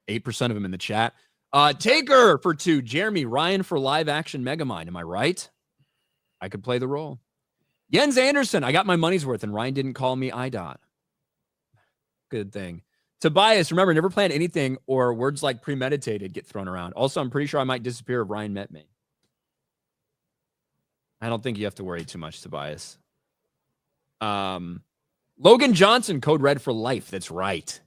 8% of them in the chat. Taker for 2. Jeremy Ryan for live action Megamind. Am I right? I could play the role. Jens Anderson. I got my money's worth, and Ryan didn't call me IDOT. Good thing. Tobias, remember, never plan anything or words like premeditated get thrown around. Also, I'm pretty sure I might disappear if Ryan met me. I don't think you have to worry too much, Tobias. Logan Johnson, code red for life. That's right.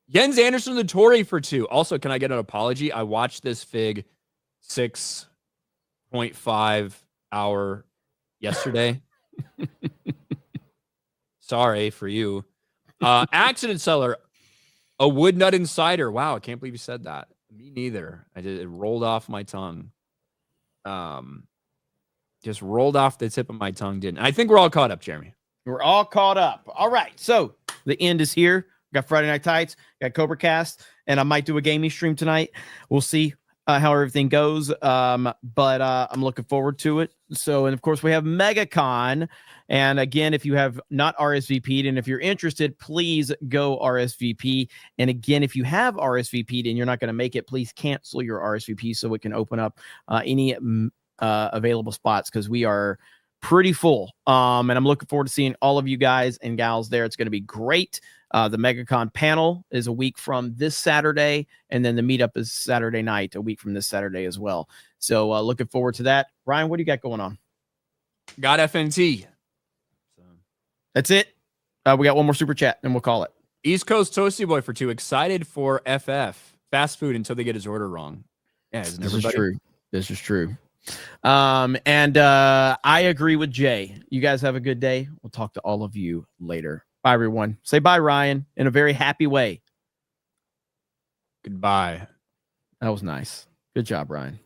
Jens Anderson the Tory for 2. Also, can I get an apology? I watched this fig 6.5 hour yesterday. Sorry for you. Accident Seller, a wood nut insider. Wow, I can't believe you said that. Me neither. It rolled off my tongue. Just rolled off the tip of my tongue, didn't. I think we're all caught up, Jeremy. We're all caught up. All right. So the end is here. Got Friday Night Tights, got Cobra Cast, and I might do a gaming stream tonight. We'll see how everything goes. But I'm looking forward to it. So, and of course, we have MegaCon. And again, if you have not RSVP'd and if you're interested, please go RSVP. And again, if you have RSVP'd and you're not going to make it, please cancel your RSVP so it can open up any available spots, because we are pretty full. And I'm looking forward to seeing all of you guys and gals there. It's going to be great. The MegaCon panel is a week from this Saturday, and then the meetup is Saturday night, a week from this Saturday as well. So looking forward to that. Ryan, what do you got going on? Got FNT. That's it. We got one more super chat, and we'll call it. East Coast Toasty Boy for 2. Excited for FF. Fast food until they get his order wrong. Yeah, isn't This everybody? is true. This is true. And I agree with Jay. You guys have a good day. We'll talk to all of you later. Bye, everyone. Say bye, Ryan, in a very happy way. Goodbye. That was nice. Good job, Ryan.